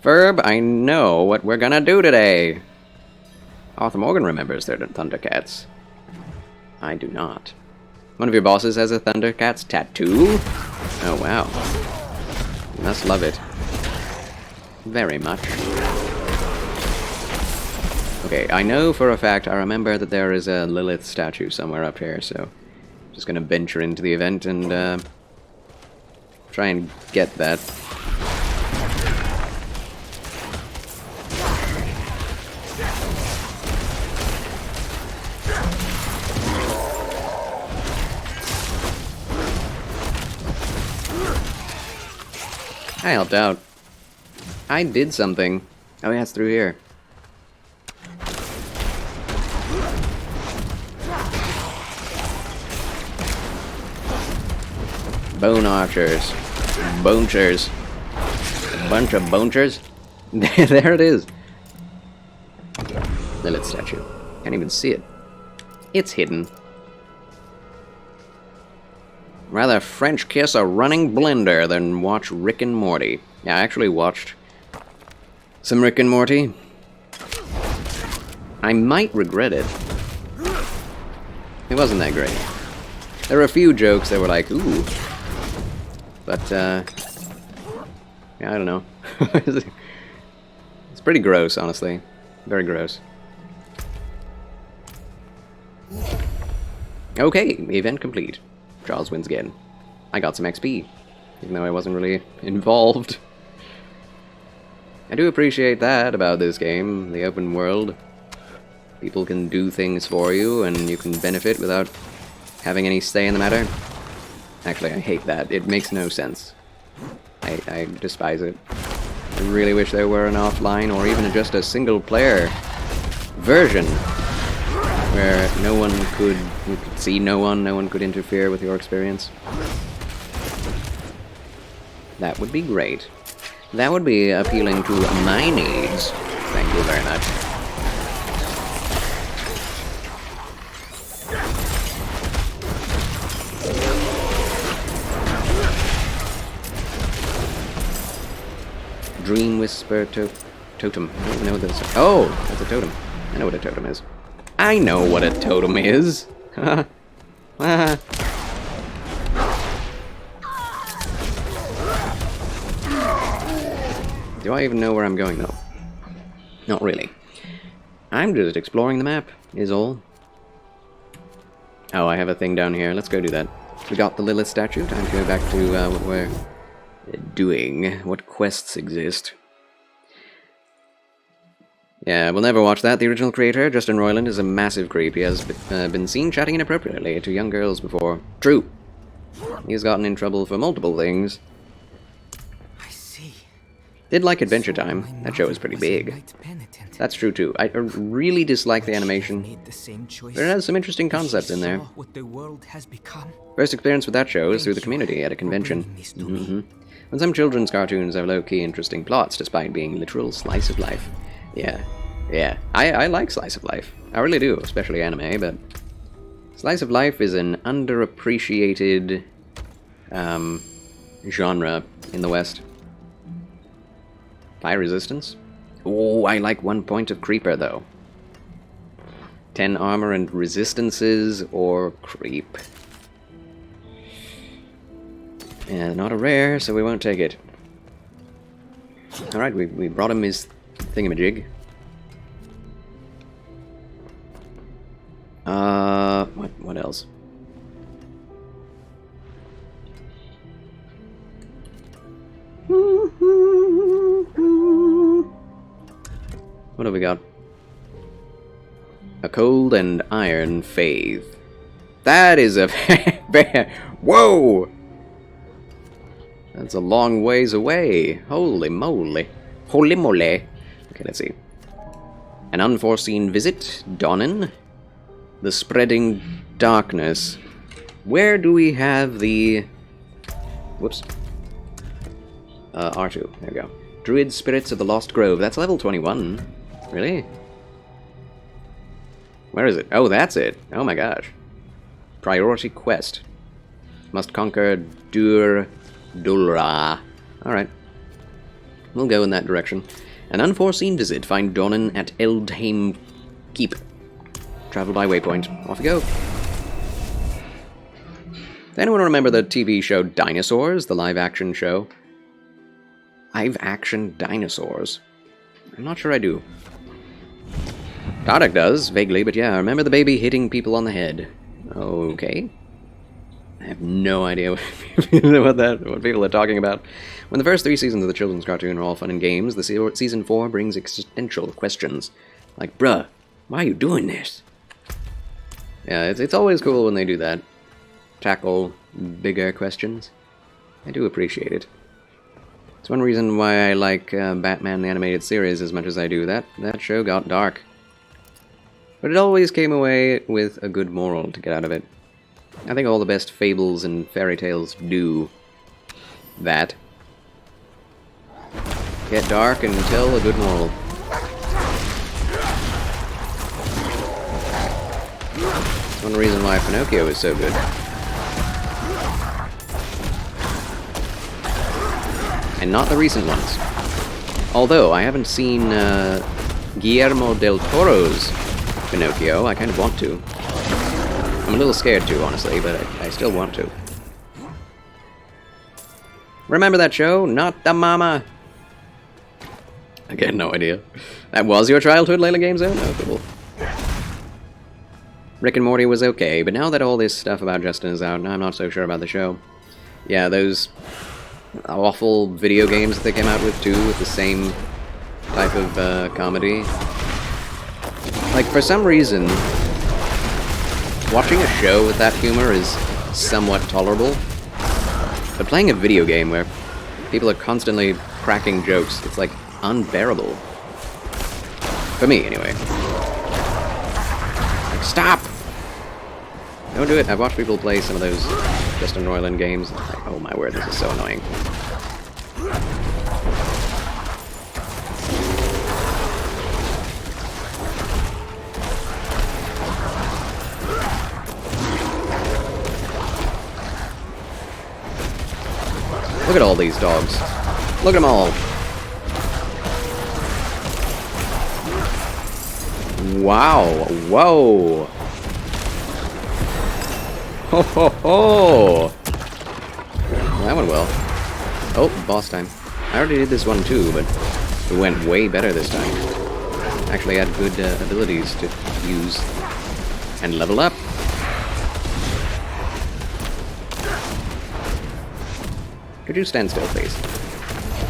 S1: Verb, I know what we're gonna do today. Arthur Morgan remembers their Thundercats. I do not. One of your bosses has a Thundercats tattoo? Oh, wow. You must love it. Very much. Okay, I know for a fact, I remember that there is a Lilith statue somewhere up here, so I'm just gonna venture into the event and try and get that. I helped out. I did something. Oh yeah, it's through here. Bone archers. Bonechers. A bunch of bonechers. There it is. Lilith statue. Can't even see it. It's hidden. Rather French kiss a running blender than watch Rick and Morty. Yeah, I actually watched some Rick and Morty. I might regret it. It wasn't that great. There were a few jokes that were like, ooh. But, yeah, I don't know. It's pretty gross, honestly. Very gross. Okay, event complete. Charles wins again. I got some XP, even though I wasn't really involved. I do appreciate that about this game, the open world. People can do things for you, and you can benefit without having any say in the matter. Actually, I hate that. It makes no sense. I despise it. I really wish there were an offline, or even just a single-player version where no one could, you could see no one could interfere with your experience. That would be great. That would be appealing to my needs. Thank you very much. Dream Whisper Totem. I don't know what this is. Oh, that's a totem. I know what a totem is. I know what a totem is. Do I even know where I'm going, though? Not really. I'm just exploring the map, is all. Oh, I have a thing down here. Let's go do that. We got the Lilith statue. Time to go back to what we're doing. What quests exist. Yeah, we'll never watch that. The original creator, Justin Roiland, is a massive creep. He has been seen chatting inappropriately to young girls before. True. He's gotten in trouble for multiple things.
S7: I see.
S1: Did like Adventure Time. That show is pretty big. That's true too. I really dislike the animation, but it has some interesting concepts in there. First experience with that show is through the community at a convention. And some children's cartoons have low-key interesting plots despite being literal slice of life. Yeah. I like slice of life. I really do, especially anime, but slice of life is an underappreciated genre in the West. Fire resistance? Oh, I like 1 point of creeper, though. 10 armor and resistances, or creep. Yeah, not a rare, so we won't take it. Alright, we brought him his thingamajig. What else? What have we got? A cold and iron faith. That is a... Whoa! That's a long ways away. Holy moly. Holy moly. Okay, let's see. An unforeseen visit, Donnan. The spreading darkness. Where do we have the... Whoops. R2. There we go. Druid Spirits of the Lost Grove. That's level 21. Really? Where is it? Oh, that's it. Oh my gosh. Priority quest. Must conquer Dulra. Alright. We'll go in that direction. An unforeseen visit. Find Donnan at Eldheim Keep. Travel by waypoint. Off you go. Does anyone remember the TV show Dinosaurs? The live-action show? Live-action dinosaurs? I'm not sure I do. Tarek does, vaguely, but yeah, I remember the baby hitting people on the head. Okay. I have no idea what people are talking about. When the first 3 seasons of the children's cartoon are all fun and games, the season 4 brings existential questions. Like, bruh, why are you doing this? Yeah, it's always cool when they do that. Tackle bigger questions. I do appreciate it. It's one reason why I like Batman the Animated Series as much as I do. That show got dark. But it always came away with a good moral to get out of it. I think all the best fables and fairy tales do that. Get dark and tell a good moral. That's one reason why Pinocchio is so good. And not the recent ones. Although, I haven't seen Guillermo del Toro's Pinocchio. I kind of want to. I'm a little scared to, honestly, but I still want to. Remember that show? Not the Mama! Again, no idea. That was your childhood, Layla Game Zone? Oh, cool. Rick and Morty was okay, but now that all this stuff about Justin is out, I'm not so sure about the show. Yeah, those awful video games that they came out with, too, with the same type of comedy. Like, for some reason, watching a show with that humor is somewhat tolerable, but playing a video game where people are constantly cracking jokes, it's like unbearable. For me, anyway. Like, stop! Don't do it. I've watched people play some of those Justin Roiland games. Like, oh my word, this is so annoying. Look at all these dogs. Look at them all. Wow. Whoa. Ho ho ho! Well, that went well. Oh, boss time. I already did this one too, but it went way better this time. Actually had good abilities to use and level up. Could you stand still, please?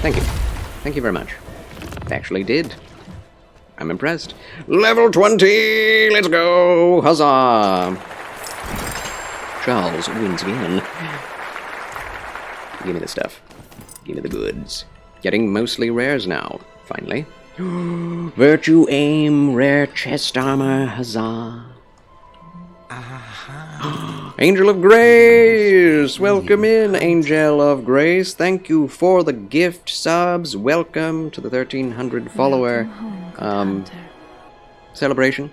S1: Thank you. Thank you very much. I actually did. I'm impressed. Level 20! Let's go! Huzzah! Charles wins again. Give me the stuff. Give me the goods. Getting mostly rares now, finally. Virtue aim, rare chest armor, huzzah. Angel of Grace! Welcome in, Angel of Grace. Thank you for the gift subs. Welcome to the 1300 follower celebration.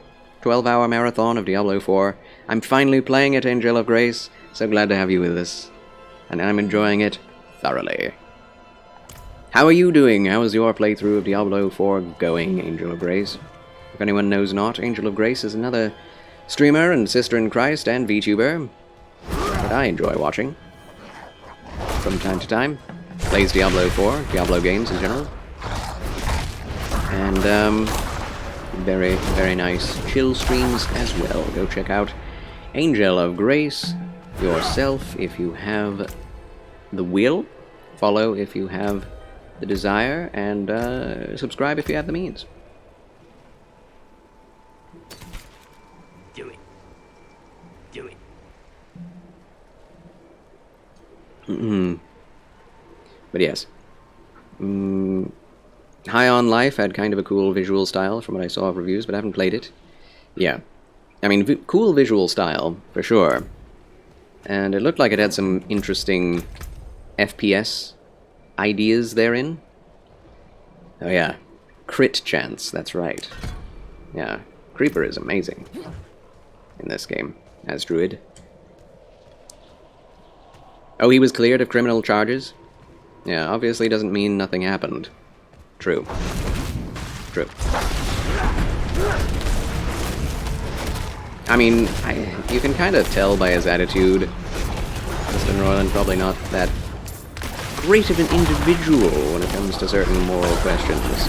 S1: 12-hour marathon of Diablo 4. I'm finally playing it, Angel of Grace. So glad to have you with us. And I'm enjoying it thoroughly. How are you doing? How is your playthrough of Diablo 4 going, Angel of Grace? If anyone knows not, Angel of Grace is another streamer and sister in Christ and VTuber that I enjoy watching from time to time. Plays Diablo 4, Diablo games in general. And, very, very nice chill streams as well. Go check out Angel of Grace yourself if you have the will. Follow if you have the desire. And, subscribe if you have the means.
S8: Do it. Do it.
S1: But yes. High on Life had kind of a cool visual style from what I saw of reviews, but I haven't played it. Yeah. I mean, cool visual style, for sure. And it looked like it had some interesting FPS ideas therein. Oh yeah. Crit chance, that's right. Yeah. Creeper is amazing in this game, as Druid. Oh, he was cleared of criminal charges? Yeah, obviously doesn't mean nothing happened. True. True. I mean, you can kind of tell by his attitude. Mr. Royland probably not that great of an individual when it comes to certain moral questions.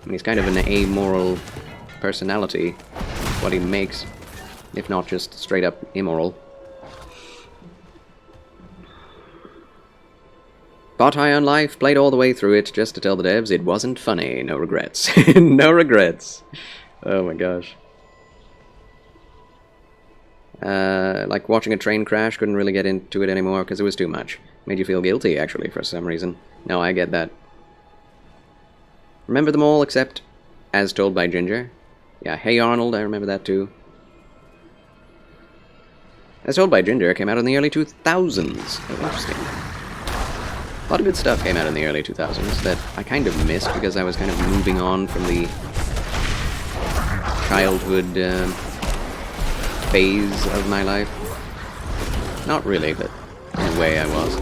S1: And he's kind of an amoral personality, what he makes, if not just straight up immoral. Bought High on Life, played all the way through it just to tell the devs it wasn't funny. No regrets. No regrets. Oh my gosh. Like watching a train crash, couldn't really get into it anymore because it was too much. Made you feel guilty, actually, for some reason. No, I get that. Remember them all except As Told by Ginger? Yeah, Hey Arnold, I remember that too. As Told by Ginger came out in the early 2000s. Oh, interesting. A lot of good stuff came out in the early 2000s that I kind of missed because I was kind of moving on from the childhood phase of my life. Not really, but in a way I was.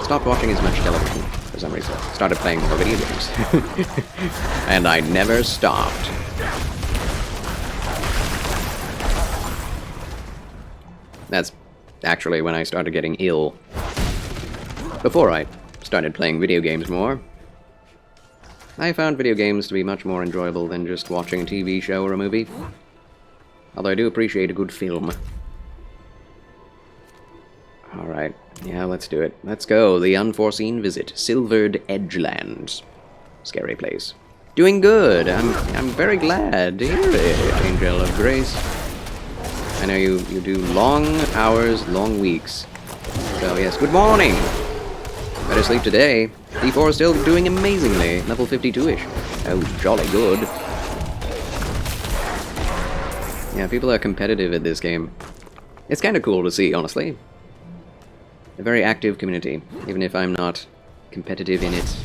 S1: Stopped watching as much television for some reason. Started playing more video games. And I never stopped. That's actually when I started getting ill. Before I started playing video games more, I found video games to be much more enjoyable than just watching a TV show or a movie. Although I do appreciate a good film. Alright, yeah, let's do it. Let's go. The Unforeseen Visit. Silvered Edgelands. Scary place. Doing good. I'm very glad to hear it, Angel of Grace. I know you do long hours, long weeks. So yes, good morning! Better sleep today. D4 is still doing amazingly. Level 52-ish. Oh, jolly good. Yeah, people are competitive at this game. It's kind of cool to see, honestly. A very active community, even if I'm not competitive in it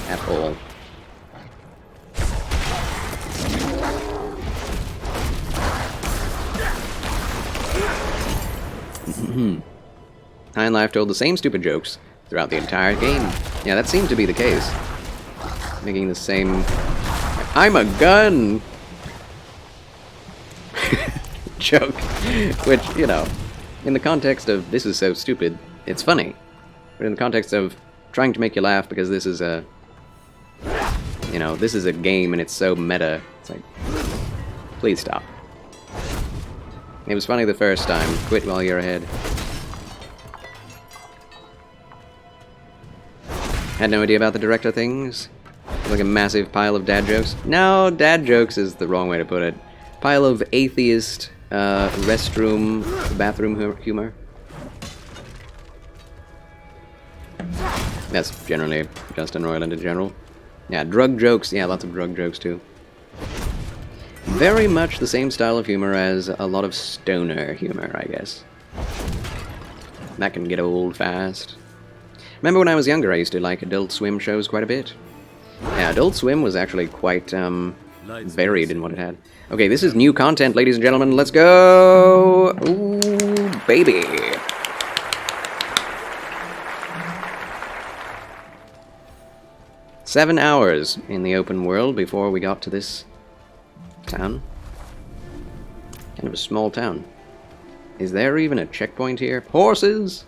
S1: at all. High on Life told the same stupid jokes throughout the entire game. Yeah, that seemed to be the case. Making the same... I'm a gun! joke. Which, you know, in the context of this is so stupid, it's funny. But in the context of trying to make you laugh because this is a... You know, this is a game and it's so meta. It's like, please stop. It was funny the first time. Quit while you're ahead. Had no idea about the director things. Like a massive pile of dad jokes. No, dad jokes is the wrong way to put it. Pile of atheist, restroom, bathroom humor. That's generally Justin Roiland in general. Yeah, drug jokes. Yeah, lots of drug jokes too. Very much the same style of humor as a lot of stoner humor, I guess. That can get old fast. Remember when I was younger, I used to like Adult Swim shows quite a bit. Yeah, Adult Swim was actually quite varied in what it had. Okay, this is new content, ladies and gentlemen. Let's go! Ooh, baby! Seven hours in the open world before we got to this town. Kind of a small town. Is there even a checkpoint here? Horses!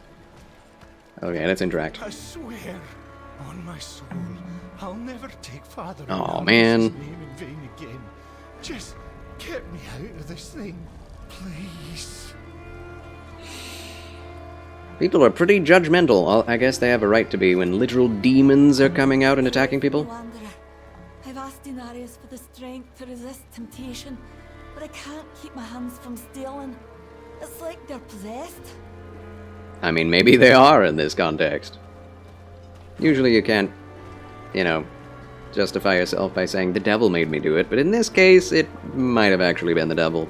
S1: Okay, let's interact.
S9: I swear on my soul, I'll never take Father
S1: Aw,
S9: Anubis'
S1: man.
S9: name in vain again. Just get me out of this thing, please.
S1: People are pretty judgmental. I guess they have a right to be when literal demons are coming out and attacking people.
S2: Wanderer, I've asked Denarius for the strength to resist temptation, but I can't keep my hands from stealing. It's like they're possessed.
S1: I mean, maybe they are in this context. Usually you can't, you know, justify yourself by saying the devil made me do it, but in this case, it might have actually been the devil.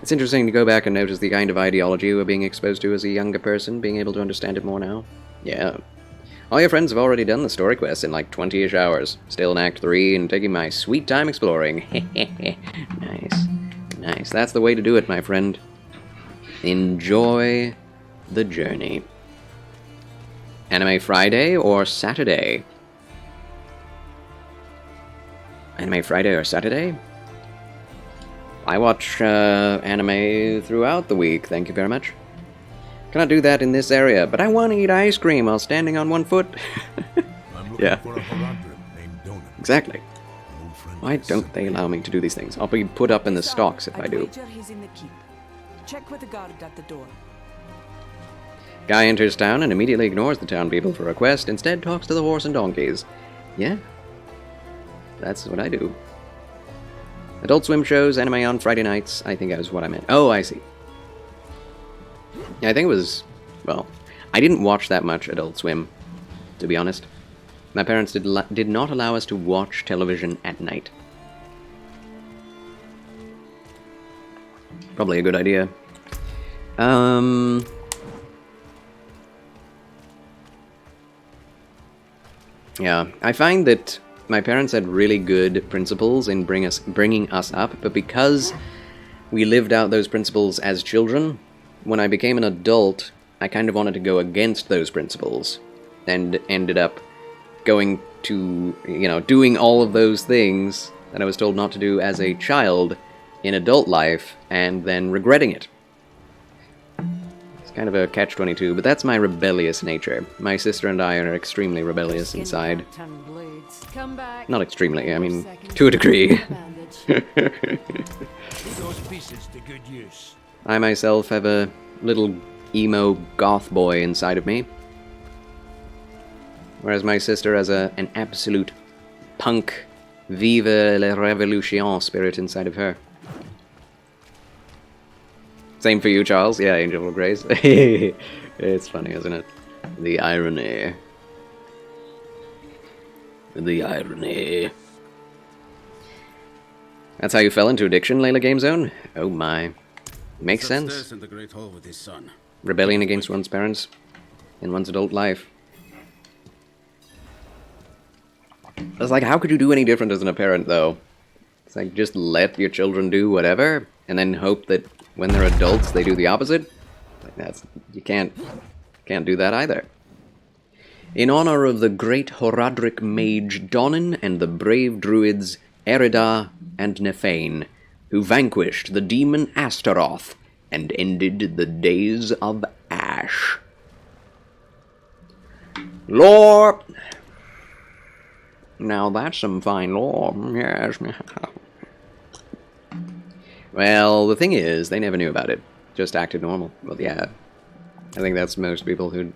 S1: It's interesting to go back and notice the kind of ideology we're being exposed to as a younger person, being able to understand it more now. Yeah. All your friends have already done the story quest in like 20-ish hours. Still in Act 3 and taking my sweet time exploring. Nice. Nice. That's the way to do it, my friend. Enjoy the journey. Anime Friday or Saturday? Anime Friday or Saturday? I watch anime throughout the week, thank you very much. Cannot do that in this area, but I want to eat ice cream while standing on one foot.
S4: I'm looking
S1: Yeah.
S4: for a Horadrim named Donan.
S1: Exactly.
S4: An old friend
S1: Why
S4: of the
S1: don't they
S4: Sentinel.
S1: allow me to do these things? I'll be put up in the stocks if I do.
S10: wager he's in the keep. Check with the guard at the door.
S1: Guy enters town and immediately ignores the town people for a quest, instead talks to the horse and donkeys. Yeah. That's what I do. Adult Swim shows, anime on Friday nights, I think that was what I meant. Oh, I see. Yeah, I think it was, well, I didn't watch that much Adult Swim, to be honest. My parents did not allow us to watch television at night. Probably a good idea. Yeah, I find that my parents had really good principles in bringing us up, but because we lived out those principles as children, when I became an adult, I kind of wanted to go against those principles, and ended up going to, you know, doing all of those things that I was told not to do as a child in adult life, and then regretting it. It's kind of a catch-22, but that's my rebellious nature. My sister and I are extremely rebellious inside.
S6: Come back.
S1: Not extremely, I mean, to a degree.
S4: Put those pieces to good use.
S1: I myself have a little emo goth boy inside of me, whereas my sister has an absolute punk, vive la révolution spirit inside of her. Same for you, Charles. Yeah, Angel of Grace. It's funny, isn't it? The irony. The irony. That's how you fell into addiction, Layla Game Zone? Oh my. Makes sense.
S11: In the Great Hall with his son.
S1: Rebellion against one's parents in one's adult life. It's like, how could you do any different as a parent, though? It's like, just let your children do whatever, and then hope that when they're adults, they do the opposite? Like, that's... you can't do that either. In honor of the great Horadric mage Donan and the brave druids Erida and Nefane, who vanquished the demon Astaroth and ended the days of Ash. Lore! Now that's some fine lore, yes. Well, the thing is, they never knew about it. Just acted normal. Well, yeah. I think that's most people who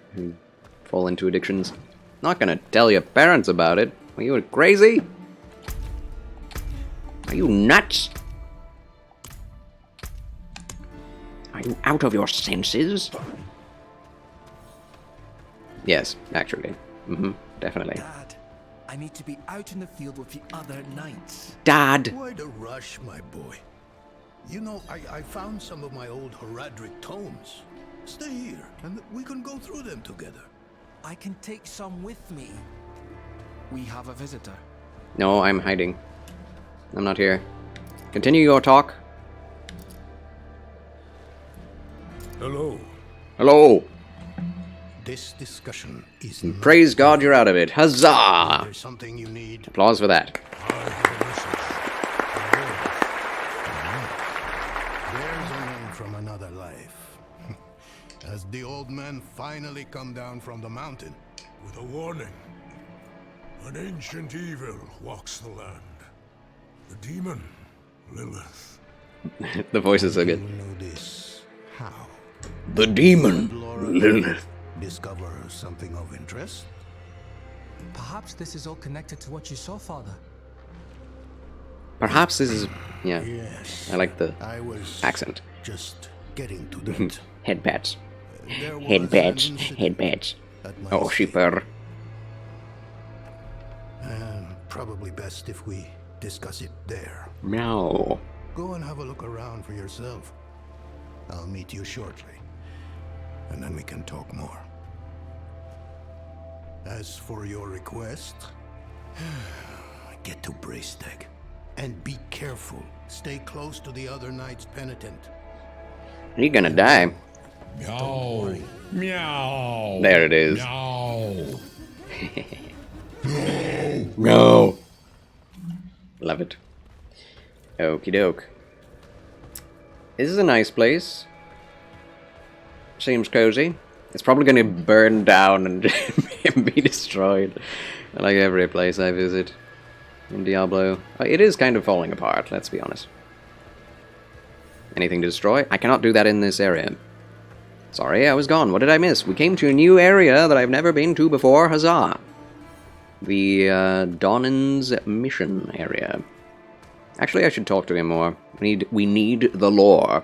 S1: fall into addictions. Not gonna tell your parents about it. Are you crazy? Are you nuts? Are you out of your senses? Yes, actually. Definitely.
S9: Dad, I need to be out in the field with the other knights.
S1: Dad!
S3: Why the rush, my boy? You know, I found some of my old Horadric tomes. Stay here, and we can go through them together.
S9: I can take some with me.
S5: We have a visitor.
S1: No, I'm hiding. I'm not here. Continue your talk.
S3: Hello.
S1: Hello.
S3: This discussion is
S1: Praise God you're out of it. Huzzah!
S3: There's something you need.
S1: Applause for that.
S3: I have a message. There's a man from another life. Has the old man finally come down from the mountain?
S9: With a warning. An ancient evil walks the land. The demon, Lilith.
S1: The voice is so
S3: You
S1: good.
S3: know this. How?
S1: The demon,
S3: Laura
S1: Lilith.
S3: discover something of interest?
S7: Perhaps this is all connected to what you saw, Father.
S1: Perhaps this is... Yeah,
S3: Yes.
S1: I like the
S3: I was
S1: accent.
S3: just getting to that.
S1: Head pats.
S3: There was
S1: Head
S3: an
S1: pats.
S3: incident
S1: Head pats.
S3: at my
S1: Oh, she
S3: estate.
S1: purr.
S3: Probably best if we discuss it there.
S1: Meow.
S3: Go and have a look around for yourself. I'll meet you shortly, and then we can talk more. As for your request, get to Braystag. And be careful. Stay close to the other knight's penitent.
S1: You're gonna die.
S9: Meow. Meow.
S1: There it is.
S9: Meow.
S1: No. Love it. Okie doke. This is a nice place. Seems cozy. It's probably going to burn down and be destroyed. Like every place I visit in Diablo. It is kind of falling apart, let's be honest. Anything to destroy? I cannot do that in this area. Sorry, I was gone. What did I miss? We came to a new area that I've never been to before. Huzzah! The Donan's mission area. Actually, I should talk to him more. We need the lore.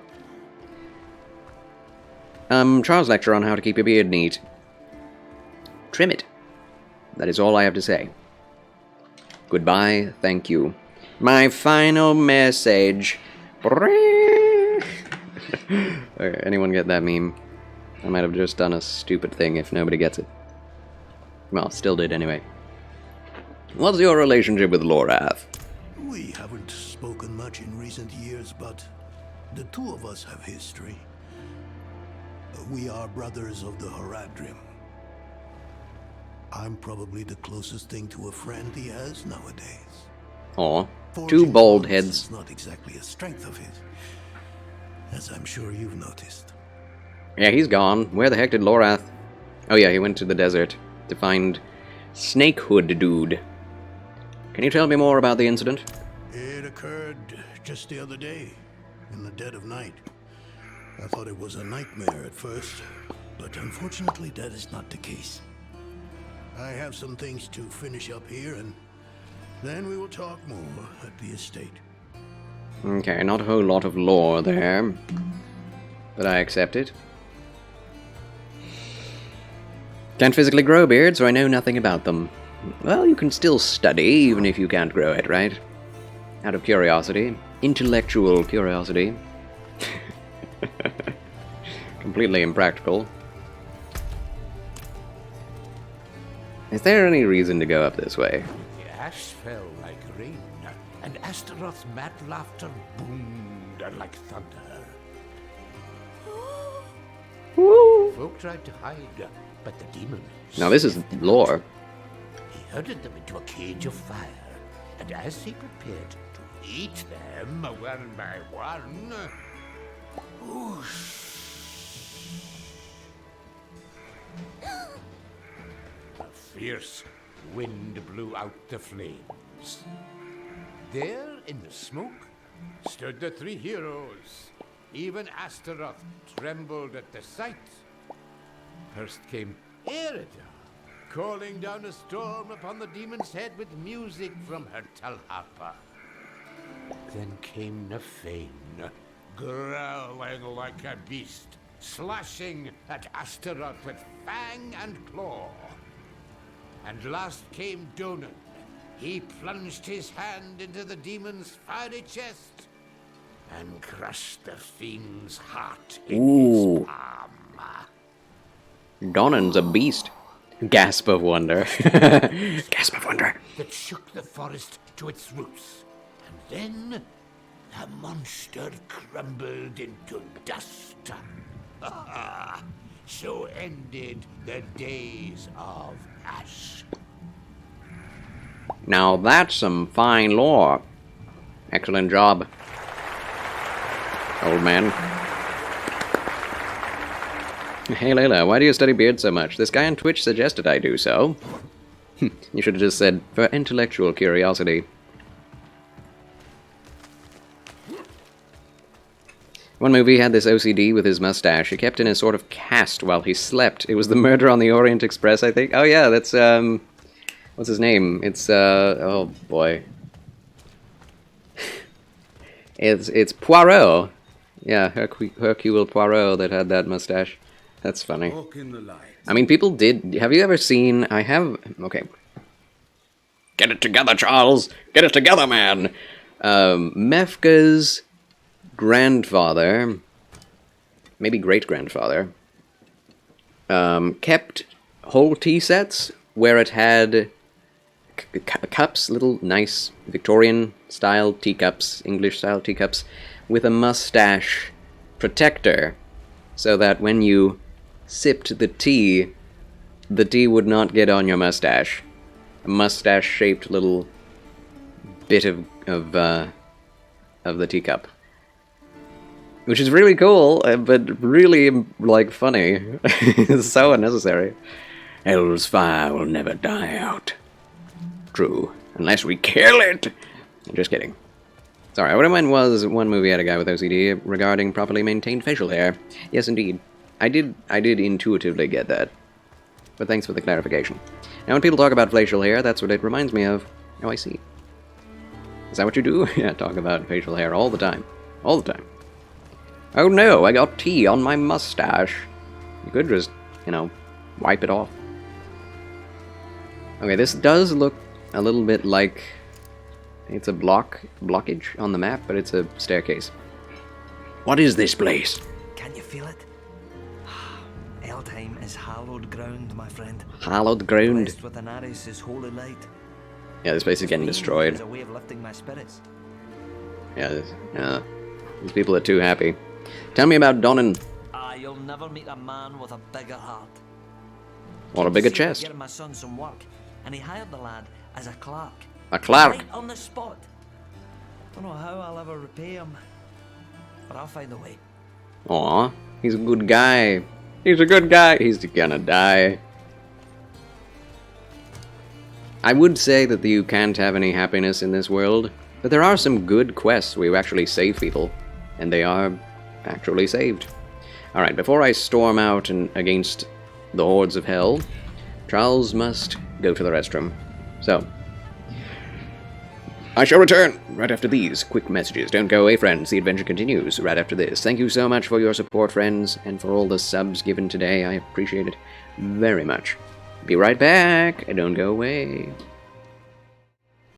S1: Charles' lecture on how to keep your beard neat. Trim it. That is all I have to say. Goodbye, thank you. My final message. Okay, anyone get that meme? I might have just done a stupid thing if nobody gets it. Well, still did anyway. What's your relationship with Lorath?
S3: We haven't spoken much in recent years, but the two of us have history. We are brothers of the Haradrim. I'm probably the closest thing to a friend he has nowadays.
S1: Aw, two
S3: Forging
S1: bald
S3: bonds
S1: heads.
S3: is not exactly a strength of his, as I'm sure you've noticed.
S1: Yeah, he's gone. Where the heck did Lorath... Oh yeah, he went to the desert to find Snakehood Dude. Can you tell me more about the incident?
S3: It occurred just the other day, in the dead of night. I thought it was a nightmare at first, but unfortunately that is not the case. I have some things to finish up here, and then we will talk more at the estate.
S1: Okay, not a whole lot of lore there, but I accept it. Can't physically grow a beard, so I know nothing about them. Well, you can still study, even if you can't grow it, right? Out of curiosity. Intellectual curiosity. Completely impractical. Is there any reason to go up this way?
S4: The ash fell like rain, and Astaroth's mad laughter boomed like thunder. Folk tried to hide, but the demon...
S1: Now this is lore.
S4: He herded them into a cage of fire, and as he prepared to eat them one by one... whoosh, a fierce wind blew out the flames. There, in the smoke, stood the three heroes. Even Astaroth trembled at the sight. First came Erida, calling down a storm upon the demon's head with music from her talharpa. Then came Nefane, growling like a beast, slashing at Astaroth with fang and claw. And last came Donan. He plunged his hand into the demon's fiery chest and crushed the fiend's heart in his palm.
S1: Donan's a beast. Gasp of wonder. Gasp of wonder.
S4: That shook the forest to its roots. And then the monster crumbled into dust. So ended the days of Ash.
S1: Now that's some fine lore. Excellent job, old man. Hey Layla, why do you study beard so much? This guy on Twitch suggested I do so. You should have just said, for intellectual curiosity. One movie had this OCD with his mustache. He kept in a sort of cast while he slept. It was the Murder on the Orient Express, I think. Oh yeah, that's, what's his name? It's, oh boy. It's Poirot. Yeah, Hercule Poirot that had that mustache. That's funny. I mean, people did... Have you ever seen... I have... Okay. Get it together, Charles! Get it together, man! Mefka's grandfather, maybe great-grandfather, kept whole tea sets where it had cups, little nice Victorian-style teacups, English-style teacups, with a mustache protector, so that when you sipped the tea would not get on your mustache. A mustache-shaped little bit of the teacup. Which is really cool, but really, like, funny. It's so unnecessary. Hell's fire will never die out. True. Unless we kill it! Just kidding. Sorry, what I meant was one movie had a guy with OCD regarding properly maintained facial hair. Yes, indeed. I did intuitively get that. But thanks for the clarification. Now, when people talk about facial hair, that's what it reminds me of. Oh, I see. Is that what you do? Yeah, talk about facial hair all the time. All the time. Oh no, I got tea on my mustache. You could just, you know, wipe it off. Okay, this does look a little bit like... It's a blockage on the map, but it's a staircase. What is this place?
S8: Can you feel it? Eldheim is hallowed ground, my friend.
S1: Hallowed ground?
S8: Blessed with an Ares' holy light.
S1: Yeah, this place is getting destroyed.
S8: It's a way of lifting my spirits.
S1: Yeah, these people are too happy. Tell me about Donnan.
S8: You'll never meet a man with a bigger heart.
S1: Or a bigger chest.
S8: Getting my son some work, and he hired the lad as a clerk.
S1: A clerk?
S8: Right on the spot. Don't know how I'll ever repay him, but I'll find a way.
S1: Aw, he's a good guy. He's a good guy. He's gonna die. I would say that you can't have any happiness in this world, but there are some good quests where you actually save people, and they are actually saved. Alright, before I storm out and against the hordes of hell, Charles must go to the restroom. So, I shall return right after these quick messages. Don't go away, friends. The adventure continues right after this. Thank you so much for your support, friends, and for all the subs given today. I appreciate it very much. Be right back. Don't go away.